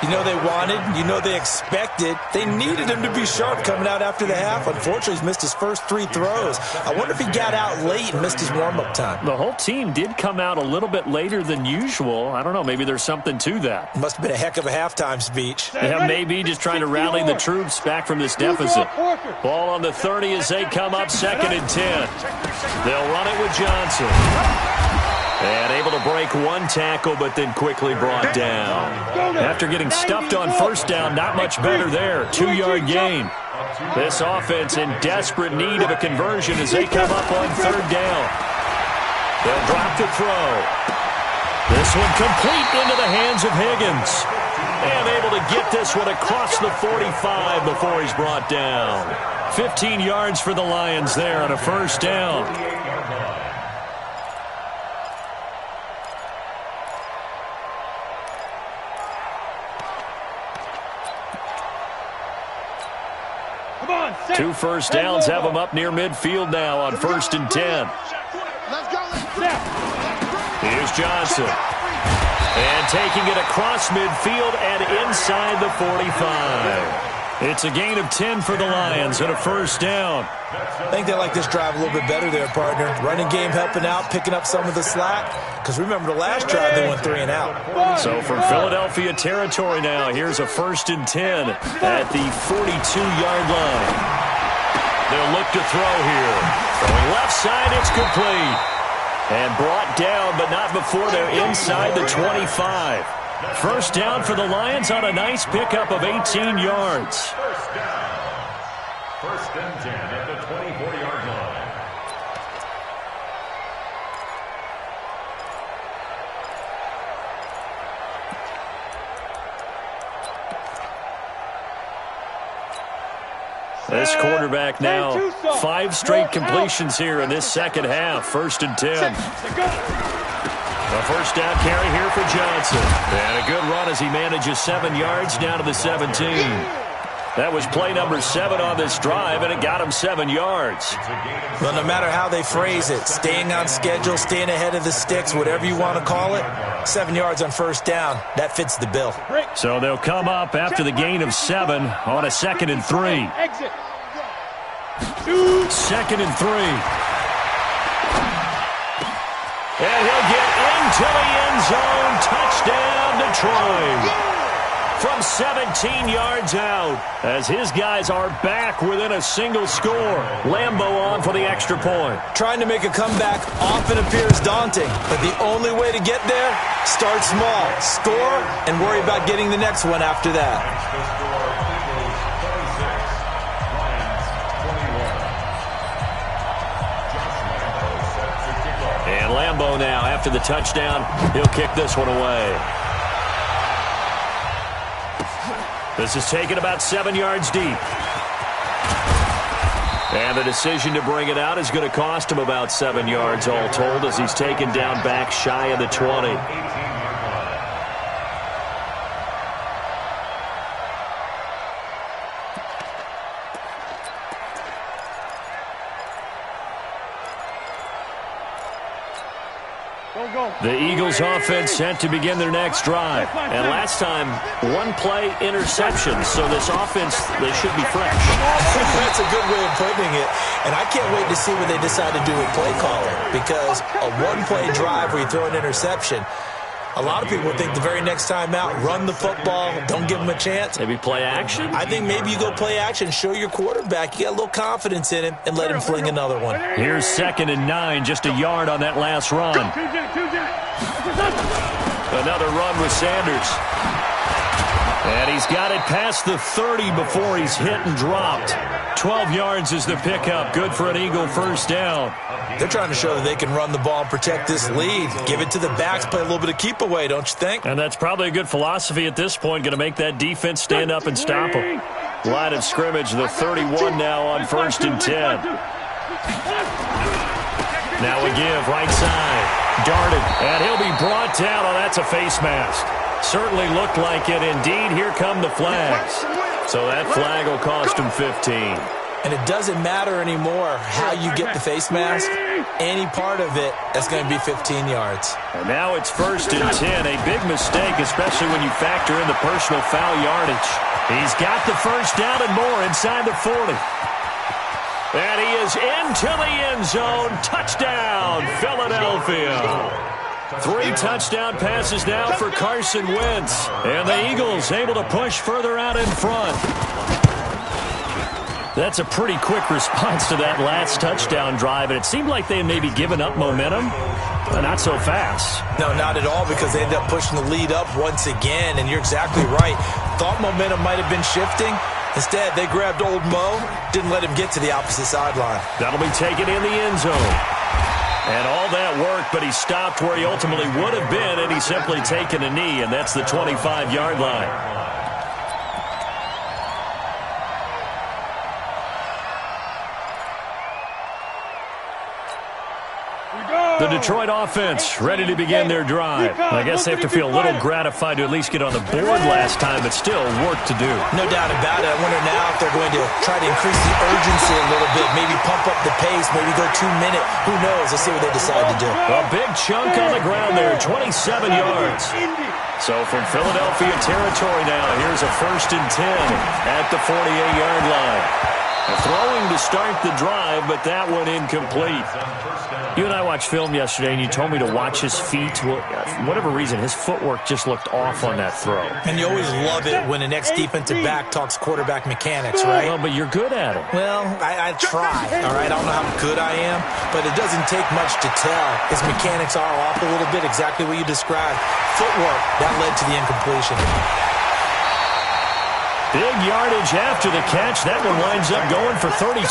You know they wanted, you know they expected. They needed him to be sharp coming out after the half. Unfortunately, he's missed his first 3 throws. I wonder if he got out late and missed his warm-up time. The whole team did come out a little bit later than usual. I don't know, maybe there's something to that. Must have been a heck of a halftime speech. Yeah, maybe just trying to rally the troops back from this deficit. Ball on the 30 as they come up 2nd and 10. They'll run it with Johnson. And able to break 1 tackle, but then quickly brought down. After getting stuffed on 1st down, not much better there. 2-yard gain. This offense in desperate need of a conversion as they come up on 3rd down. They'll drop the throw. This one complete into the hands of Higgins. And able to get this one across the 45 before he's brought down. 15 yards for the Lions there on a 1st down. Two 1st downs have them up near midfield now on 1st and 10. Here's Johnson. And taking it across midfield and inside the 45. It's a gain of 10 for the Lions and a 1st down. I think they like this drive a little bit better there, partner. Running game helping out, picking up some of the slack. Because remember the last drive, they went 3 and out. So from Philadelphia territory now, here's a 1st and 10 at the 42-yard line. They'll look to throw here. Throwing left side, it's complete. And brought down, but not before they're inside the 25. 1st down for the Lions on a nice pickup of 18 yards. 1st down. 1st and 10 at the 24-yard line. This quarterback now, 5 straight completions here in this 2nd half. 1st and 10. A 1st down carry here for Johnson. And a good run as he manages 7 yards down to the 17. That was play number 7 on this drive, and it got him 7 yards. Well, no matter how they phrase it, staying on schedule, staying ahead of the sticks, whatever you want to call it, 7 yards on 1st down, that fits the bill. So they'll come up after the gain of 7 on a 2nd and 3. 2nd and 3. And he'll get into the end zone. Touchdown, Detroit. From 17 yards out, as his guys are back within a single score. Lambeau on for the extra point. Trying to make a comeback often appears daunting, but the only way to get there, start small, score, and worry about getting the next one after that. And Lambeau now, after the touchdown, he'll kick this one away. This is taken about 7 yards deep. And the decision to bring it out is going to cost him about 7 yards all told as he's taken down back shy of the 20. The Eagles offense set to begin their next drive. And last time, 1 play interception. So this offense, they should be fresh. That's a good way of putting it. And I can't wait to see what they decide to do with play calling. Because a 1-play drive where you throw an interception, a lot of people think the very next time out, run the football, don't give them a chance. Maybe play action? I think maybe you go play action, show your quarterback you got a little confidence in him, and let him fling another one. Here's 2nd and 9, just a yard on that last run. Another run with Sanders. And he's got it past the 30 before he's hit and dropped. 12 yards is the pickup. Good for an Eagle 1st down. They're trying to show that they can run the ball and protect this lead. Give it to the backs, play a little bit of keep away, don't you think? And that's probably a good philosophy at this point. Going to make that defense stand up and stop them. Line of scrimmage, the 31 now on 1st and 10. Now we give right side. Darted, and he'll be brought down. Oh, that's a face mask. Certainly looked like it. Indeed, here come the flags. So that flag will cost him 15. And it doesn't matter anymore how you get the face mask. Any part of it is going to be 15 yards. And now it's 1st and 10. A big mistake, especially when you factor in the personal foul yardage. He's got the first down and more inside the 40. And he is into the end zone. Touchdown, Philadelphia. 3 touchdown passes now for Carson Wentz. And the Eagles able to push further out in front. That's a pretty quick response to that last touchdown drive, and it seemed like they had maybe given up momentum, but not so fast. No, not at all, because they ended up pushing the lead up once again, and you're exactly right. Thought momentum might have been shifting. Instead, they grabbed old Mo, didn't let him get to the opposite sideline. That'll be taken in the end zone. And all that worked, but he stopped where he ultimately would have been, and he's simply taken a knee, and that's the 25-yard line. The Detroit offense ready to begin their drive. I guess they have to feel a little gratified to at least get on the board last time, but still work to do. No doubt about it. I wonder now if they're going to try to increase the urgency a little bit, maybe pump up the pace, maybe go 2-minute. Who knows? Let's see what they decide to do. A big chunk on the ground there, 27 yards. So from Philadelphia territory now, here's a 1st and 10 at the 48-yard line. Throwing to start the drive, but that one incomplete. You and I watched film yesterday, and you told me to watch his feet. Well, for whatever reason, his footwork just looked off on that throw. And you always love it when an ex-defensive back talks quarterback mechanics, right? Well, but you're good at it. Well, I try, all right? I don't know how good I am, but it doesn't take much to tell. His mechanics are off a little bit, exactly what you described. Footwork, that led to the incompletion. Big yardage after the catch. That one winds up going for 36.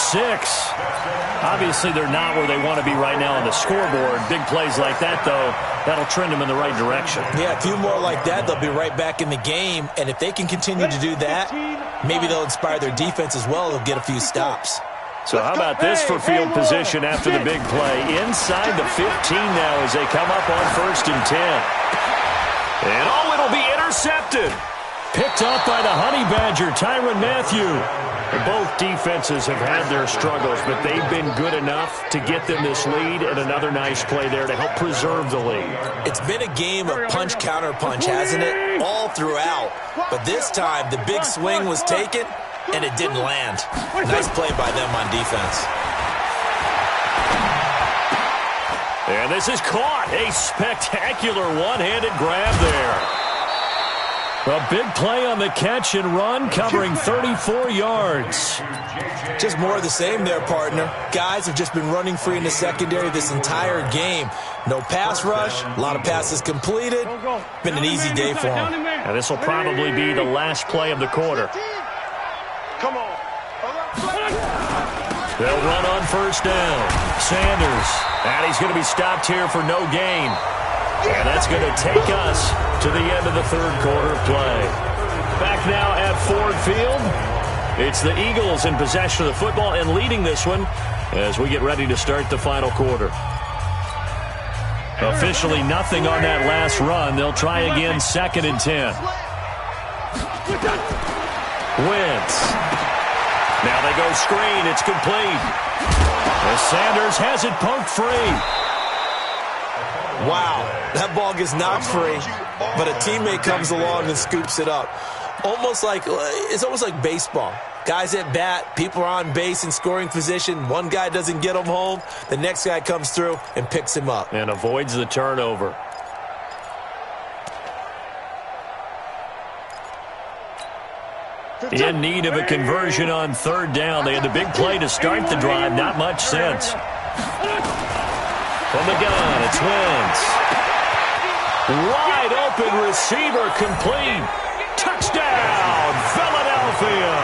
Obviously, they're not where they want to be right now on the scoreboard. Big plays like that, though, that'll trend them in the right direction. Yeah, a few more like that, they'll be right back in the game. And if they can continue to do that, maybe they'll inspire their defense as well. They'll get a few stops. So how about this for field position after the big play? Inside the 15 now as they come up on 1st and 10. And it'll be intercepted. Picked up by the Honey Badger, Tyrann Mathieu. Both defenses have had their struggles, but they've been good enough to get them this lead, and another nice play there to help preserve the lead. It's been a game of punch-counter-punch, hasn't it? All throughout. But this time, the big swing was taken, and it didn't land. Nice play by them on defense. And this is caught. A spectacular one-handed grab there. A big play on the catch and run, covering 34 yards. Just more of the same there, partner. Guys have just been running free in the secondary this entire game. No pass rush, a lot of passes completed. Been an easy day for them. And this will probably be the last play of the quarter. Come on. They'll run on 1st down. Sanders. And he's going to be stopped here for no gain. And that's going to take us to the end of the 3rd quarter of play. Back now at Ford Field. It's the Eagles in possession of the football and leading this one as we get ready to start the final quarter. Officially nothing on that last run. They'll try again 2nd and 10. Wentz. Now they go screen. It's complete. As Sanders has it poked free. Wow, that ball gets knocked free, but a teammate comes along and scoops it up. It's almost like baseball. Guys at bat, people are on base in scoring position. One guy doesn't get him home. The next guy comes through and picks him up. And avoids the turnover. In need of a conversion on 3rd down. They had the big play to start the drive. Not much sense. From the gun, it's Wentz. Wide open receiver complete. Touchdown, Philadelphia.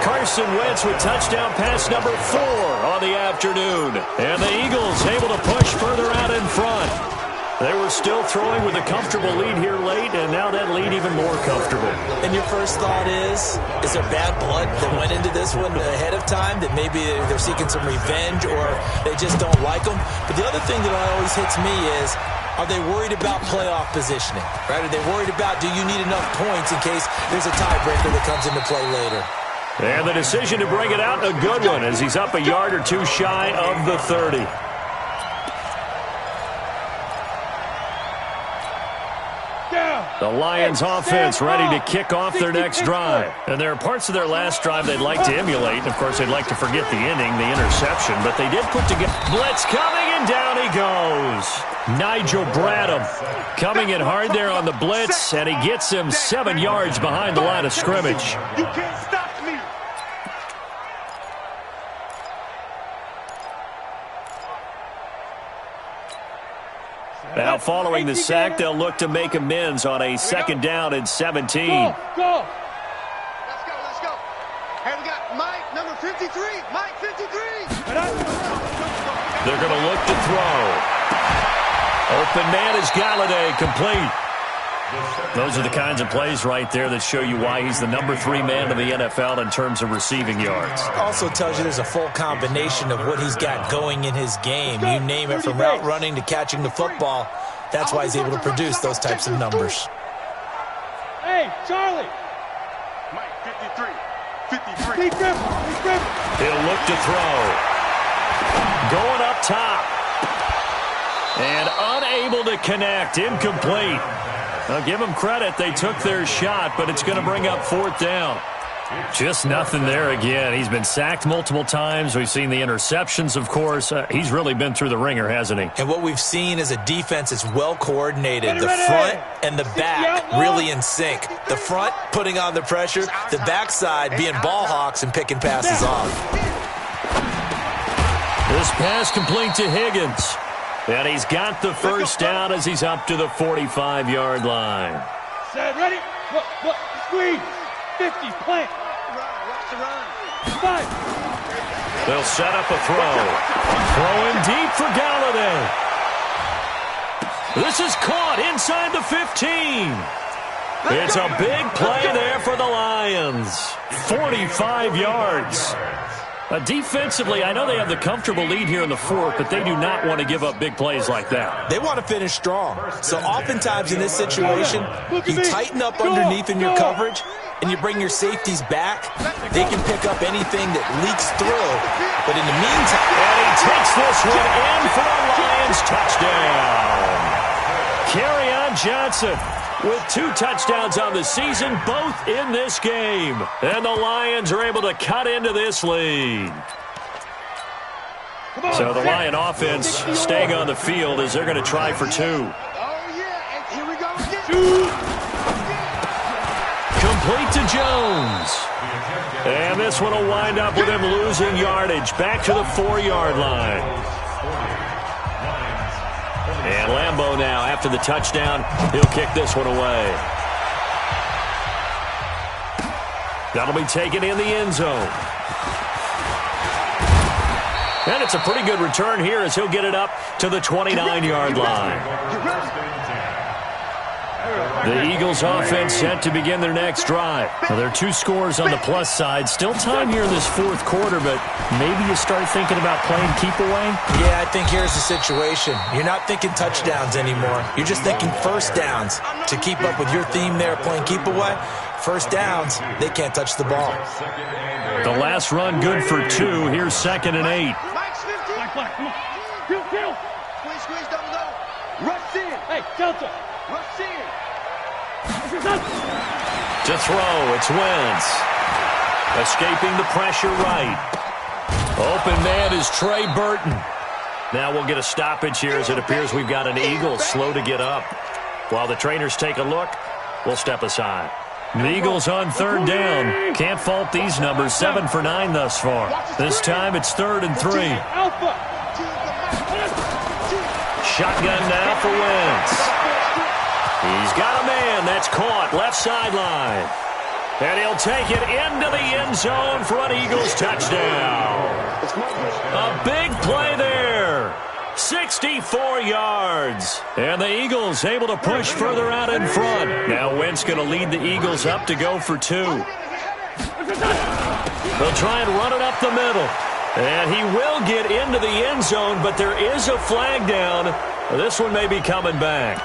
Carson Wentz with touchdown pass number 4 on the afternoon. And the Eagles able to push further out in front. They were still throwing with a comfortable lead here late, and now that lead even more comfortable. And your first thought is there bad blood that went into this one ahead of time, that maybe they're seeking some revenge or they just don't like them? But the other thing that always hits me is, are they worried about playoff positioning? Right? Are they worried about, do you need enough points in case there's a tiebreaker that comes into play later? And the decision to bring it out, a good one, as he's up a yard or two shy of the 30. The Lions offense ready to kick off their next drive. And there are parts of their last drive they'd like to emulate. Of course, they'd like to forget the inning, the interception. But they did put together. Blitz coming, and down he goes. Nigel Bradham coming in hard there on the blitz, and he gets him 7 yards behind the line of scrimmage. You can't stop me. Now, following the sack, they'll look to make amends on a 2nd down and 17. Go. Let's go. Hey, we got Mike, number 53. Mike, 53. They're going to look to throw. Open man is Galladay, complete. Those are the kinds of plays right there that show you why he's the number 3 man in the NFL in terms of receiving yards. Also tells you there's a full combination of what he's got going in his game. You name it, from route running to catching the football. That's why he's able to produce those types of numbers. Hey, Charlie. Mike, 53. He'll look to throw. Going up top. And unable to connect. Incomplete. I'll give them credit. They took their shot, but it's going to bring up 4th down. Just nothing there again. He's been sacked multiple times. We've seen the interceptions, of course. He's really been through the ringer, hasn't he? And what we've seen is a defense that's well coordinated. The front and the back really in sync. The front putting on the pressure. The backside being ball hawks and picking passes off. This pass complete to Higgins. And he's got the 1st down as he's up to the 45-yard line. Set, ready? Look, squeeze. 50, plant. Watch the run. 5. They'll set up a throw. Throwing deep for Galladay. This is caught inside the 15. It's a big play there for the Lions. 45 yards. Defensively, I know they have the comfortable lead here in the 4th, but they do not want to give up big plays like that. They want to finish strong. So oftentimes in this situation, you tighten up underneath in your coverage, and you bring your safeties back. They can pick up anything that leaks through. But in the meantime... And he takes this one in for a Lions touchdown. Kerryon Johnson with 2 touchdowns on the season, both in this game. And the Lions are able to cut into this lead. So the Lion offense staying on the field as they're going to try for 2. Oh, yeah, and here we go again. Complete to Jones. And this one will wind up with him losing yardage back to the 4-yard line. And Lambeau now, after the touchdown, he'll kick this one away. That'll be taken in the end zone. And it's a pretty good return here as he'll get it up to the 29-yard line. The Eagles offense set to begin their next drive. Well, there are 2 scores on the plus side. Still time here in this 4th quarter, but maybe you start thinking about playing keep away? Yeah, I think here's the situation. You're not thinking touchdowns anymore. You're just thinking 1st downs. To keep up with your theme there, playing keep away, 1st downs, they can't touch the ball. The last run good for 2. Here's 2nd and 8. Mike's 50. Mike, come on. Kill. Squeeze, double go. Rush in. Hey, Delta. Rush in. To throw, it's Wentz. Escaping the pressure right. Open man is Trey Burton. Now we'll get a stoppage here as it appears we've got an Eagle slow to get up. While the trainers take a look, we'll step aside. The Eagles on 3rd down. Can't fault these numbers. 7 for 9 thus far. This time it's 3rd and 3. Shotgun now for Wentz. He's got a man. That's caught. Left sideline. And he'll take it into the end zone for an Eagles touchdown. A big play there. 64 yards. And the Eagles able to push further out in front. Now Wentz going to lead the Eagles up to go for 2. They'll try and run it up the middle. And he will get into the end zone, but there is a flag down. This one may be coming back.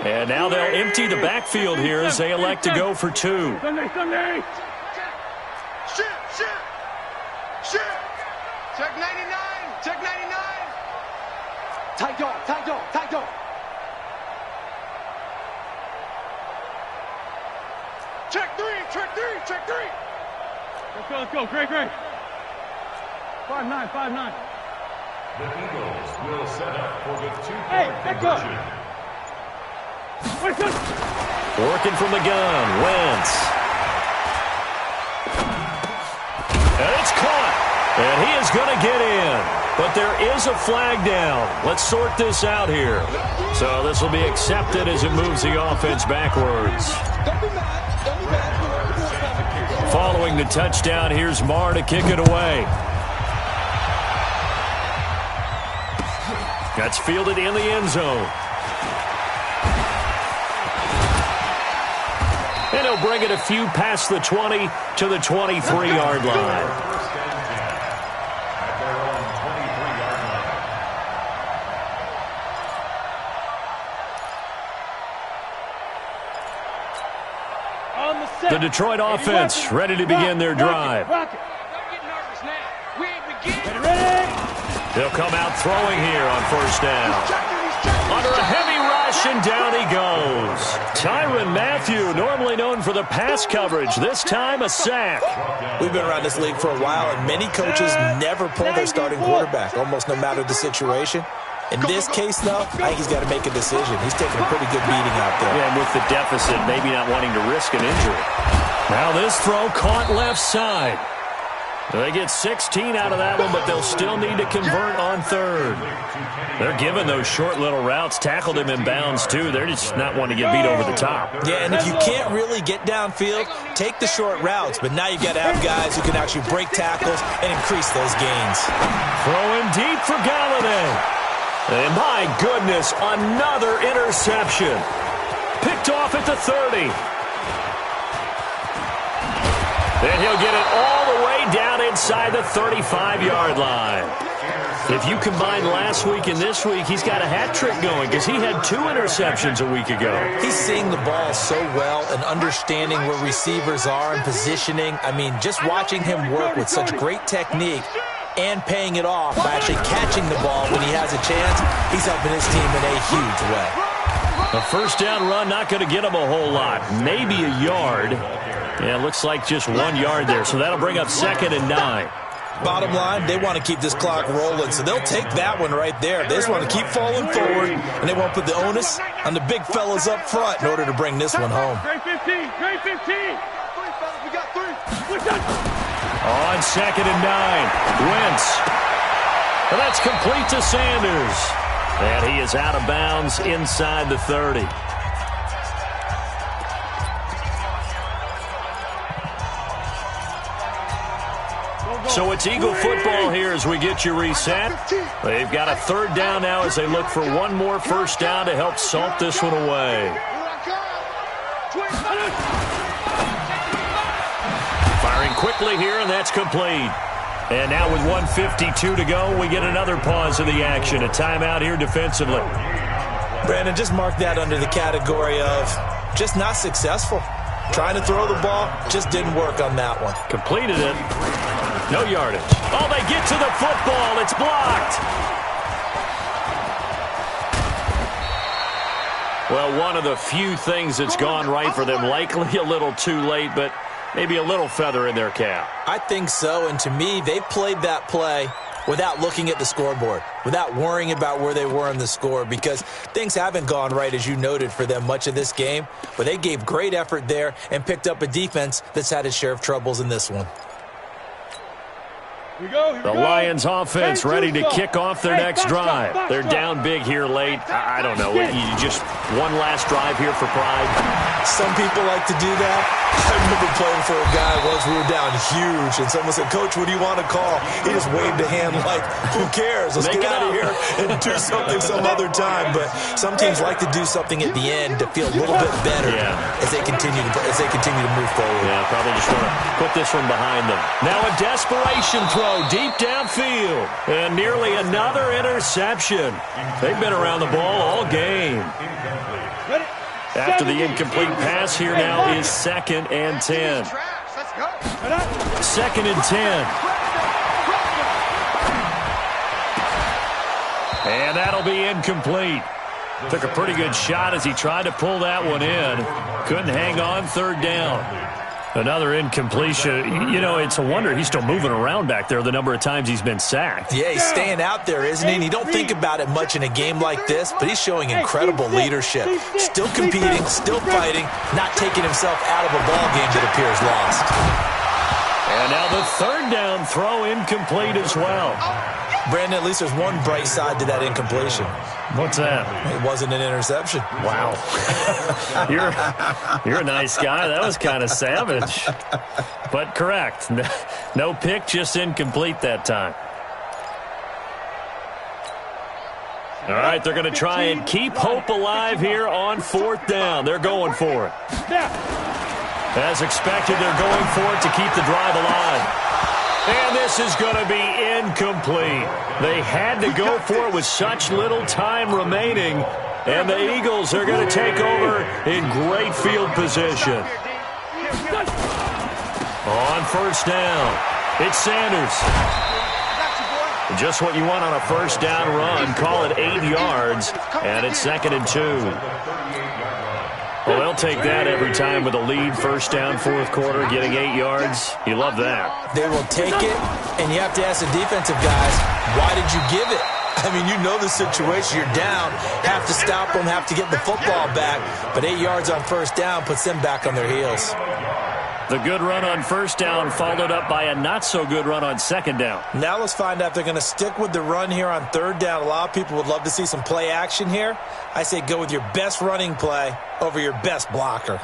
And now they'll empty the backfield here as they elect to go for 2. Sunday. Shit. Check 99. Check 99. Tight dog. Check 3. Let's go. Great. 5-9. The Eagles will set up for the two-point Hey, conversion. Working from the gun, Wentz. And it's caught. And he is going to get in. But there is a flag down. Let's sort this out here. So this will be accepted as it moves the offense backwards. Following the touchdown, here's Marr to kick it away. That's fielded in the end zone. And he'll bring it a few past the 20 to the 23-yard line. First and 10 at their own 23-yard line. The Detroit offense ready to begin their drive. They'll come out throwing here on first down. Under a heavy rush, and down he goes. Tyrann Mathieu, normally known for the pass coverage, this time a sack. We've been around this league for a while, and many coaches never pull their starting quarterback, almost no matter the situation. In this case, though, I think he's got to make a decision. He's taking a pretty good beating out there. Yeah, and with the deficit, maybe not wanting to risk an injury. Now this throw caught left side. They get 16 out of that one, but they'll still need to convert on third. They're giving those short little routes. Tackled him in bounds, too. They're just not wanting to get beat over the top. Yeah, and if you can't really get downfield, take the short routes. But now you've got to have guys who can actually break tackles and increase those gains. Throwing deep for Galladay. And my goodness, another interception. Picked off at the 30. And he'll get it all the way down inside the 35-yard line. If you combine last week and this week, he's got a hat trick going because he had 2 interceptions a week ago. He's seeing the ball so well and understanding where receivers are and positioning. I mean, just watching him work with such great technique and paying it off by actually catching the ball when he has a chance, he's helping his team in a huge way. A first down run, not going to get him a whole lot. Maybe a yard. Yeah, it looks like just 1 yard there, so that'll bring up 2nd and 9. Bottom line, they want to keep this clock rolling, so they'll take that one right there. They just want to keep falling forward, and they won't put the onus on the big fellas up front in order to bring this one home. Great 15. We got 3. On 2nd and 9, Wentz. And that's complete to Sanders. And he is out of bounds inside the 30. So it's Eagle football here as we get you reset. They've got a 3rd down now as they look for one more first down to help salt this one away. Firing quickly here, and that's complete. And now with 1:52 to go, we get another pause of the action. A timeout here defensively. Brandon, just mark that under the category of just not successful. Trying to throw the ball, just didn't work on that one. Completed it. No yardage. Oh, they get to the football. It's blocked. Well, one of the few things that's gone right for them. Likely a little too late, but maybe a little feather in their cap. I think so, and to me, they played that play without looking at the scoreboard, without worrying about where they were in the score, because things haven't gone right, as you noted, for them much of this game. But they gave great effort there and picked up a defense that's had its share of troubles in this one. The Lions offense ready to kick off their next drive. They're down big here late. I don't know. You just one last drive here for pride. Some people like to do that. I remember playing for a guy once. We were down huge, and someone said, "Coach, what do you want to call?" He just waved a hand like, "Who cares? Let's get out of here and do something some other time." But some teams like to do something at the end to feel a little bit better as they continue to move forward. Yeah, probably just want to put this one behind them. Now a desperation throw deep downfield, and nearly another interception. They've been around the ball all game. Ready? After the incomplete pass, here now is 2nd and 10. 2nd and 10. And that'll be incomplete. Took a pretty good shot as he tried to pull that one in. Couldn't hang on, 3rd down. Another incompletion. You know, it's a wonder he's still moving around back there the number of times he's been sacked. Yeah, he's staying out there, isn't he? And you don't think about it much in a game like this, but he's showing incredible leadership. Still competing, still fighting, not taking himself out of a ball game that appears lost. And now the 3rd down throw incomplete as well. Brandon, at least there's one bright side to that incompletion. What's that? It wasn't an interception. Wow. You're a nice guy. That was kind of savage. But correct. No pick, just incomplete that time. All right, they're going to try and keep hope alive here on 4th down. They're going for it. As expected, they're going for it to keep the drive alive. And this is going to be incomplete. They had to go for it with such little time remaining. And the Eagles are going to take over in great field position. On 1st down, it's Sanders. Just what you want on a 1st down run. Call it 8 yards, and it's 2nd and 2. Well, they'll take that every time with a lead. 1st down, 4th quarter, getting 8 yards. You love that. They will take it, and you have to ask the defensive guys, why did you give it? I mean, you know the situation. You're down, have to stop them, have to get the football back. But 8 yards on 1st down puts them back on their heels. The good run on 1st down followed up by a not-so-good run on 2nd down. Now let's find out if they're going to stick with the run here on 3rd down. A lot of people would love to see some play action here. I say go with your best running play over your best blocker.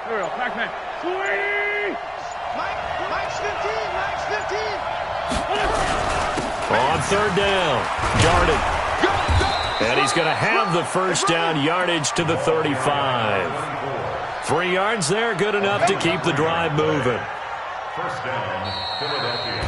Here we go, Pac-Man. 280! Mike's 15! Mike's 15! On 3rd down, Darden. And he's going to have the 1st down yardage to the 35. 3 yards there, good enough to keep the drive moving. 1st down, Philadelphia.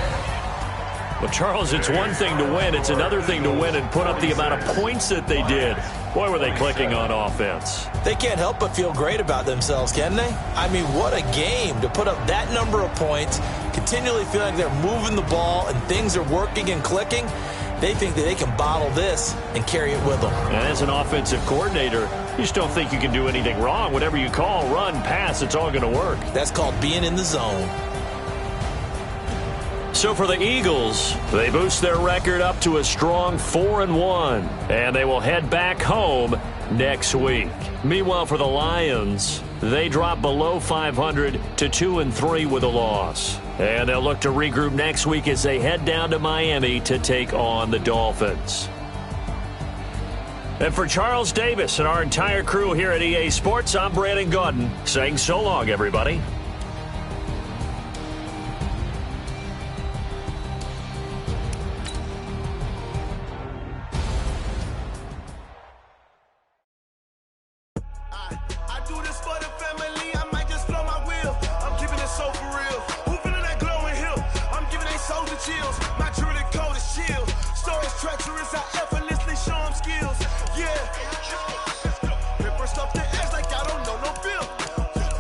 Well, Charles, it's one thing to win. It's another thing to win and put up the amount of points that they did. Boy, were they clicking on offense. They can't help but feel great about themselves, can they? I mean, what a game to put up that number of points, continually feeling like they're moving the ball and things are working and clicking. They think that they can bottle this and carry it with them. And as an offensive coordinator, you just don't think you can do anything wrong. Whatever you call, run, pass, it's all going to work. That's called being in the zone. So for the Eagles, they boost their record up to a strong 4-1, and they will head back home next week. Meanwhile, for the Lions, they drop below 500 to 2-3 with a loss. And they'll look to regroup next week as they head down to Miami to take on the Dolphins. And for Charles Davis and our entire crew here at EA Sports, I'm Brandon Gaudin saying so long, everybody.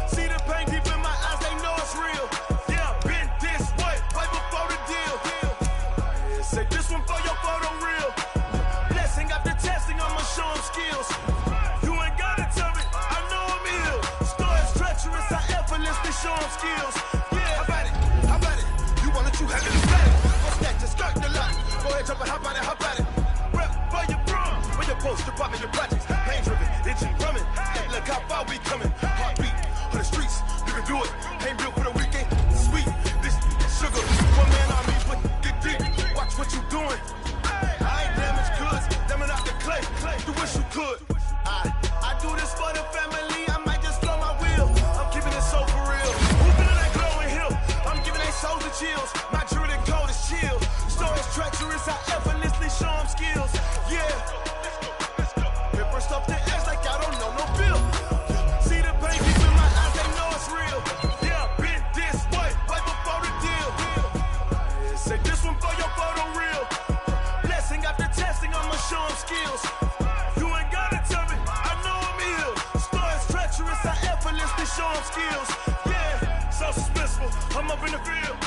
See the pain deep in my I'm up in the field.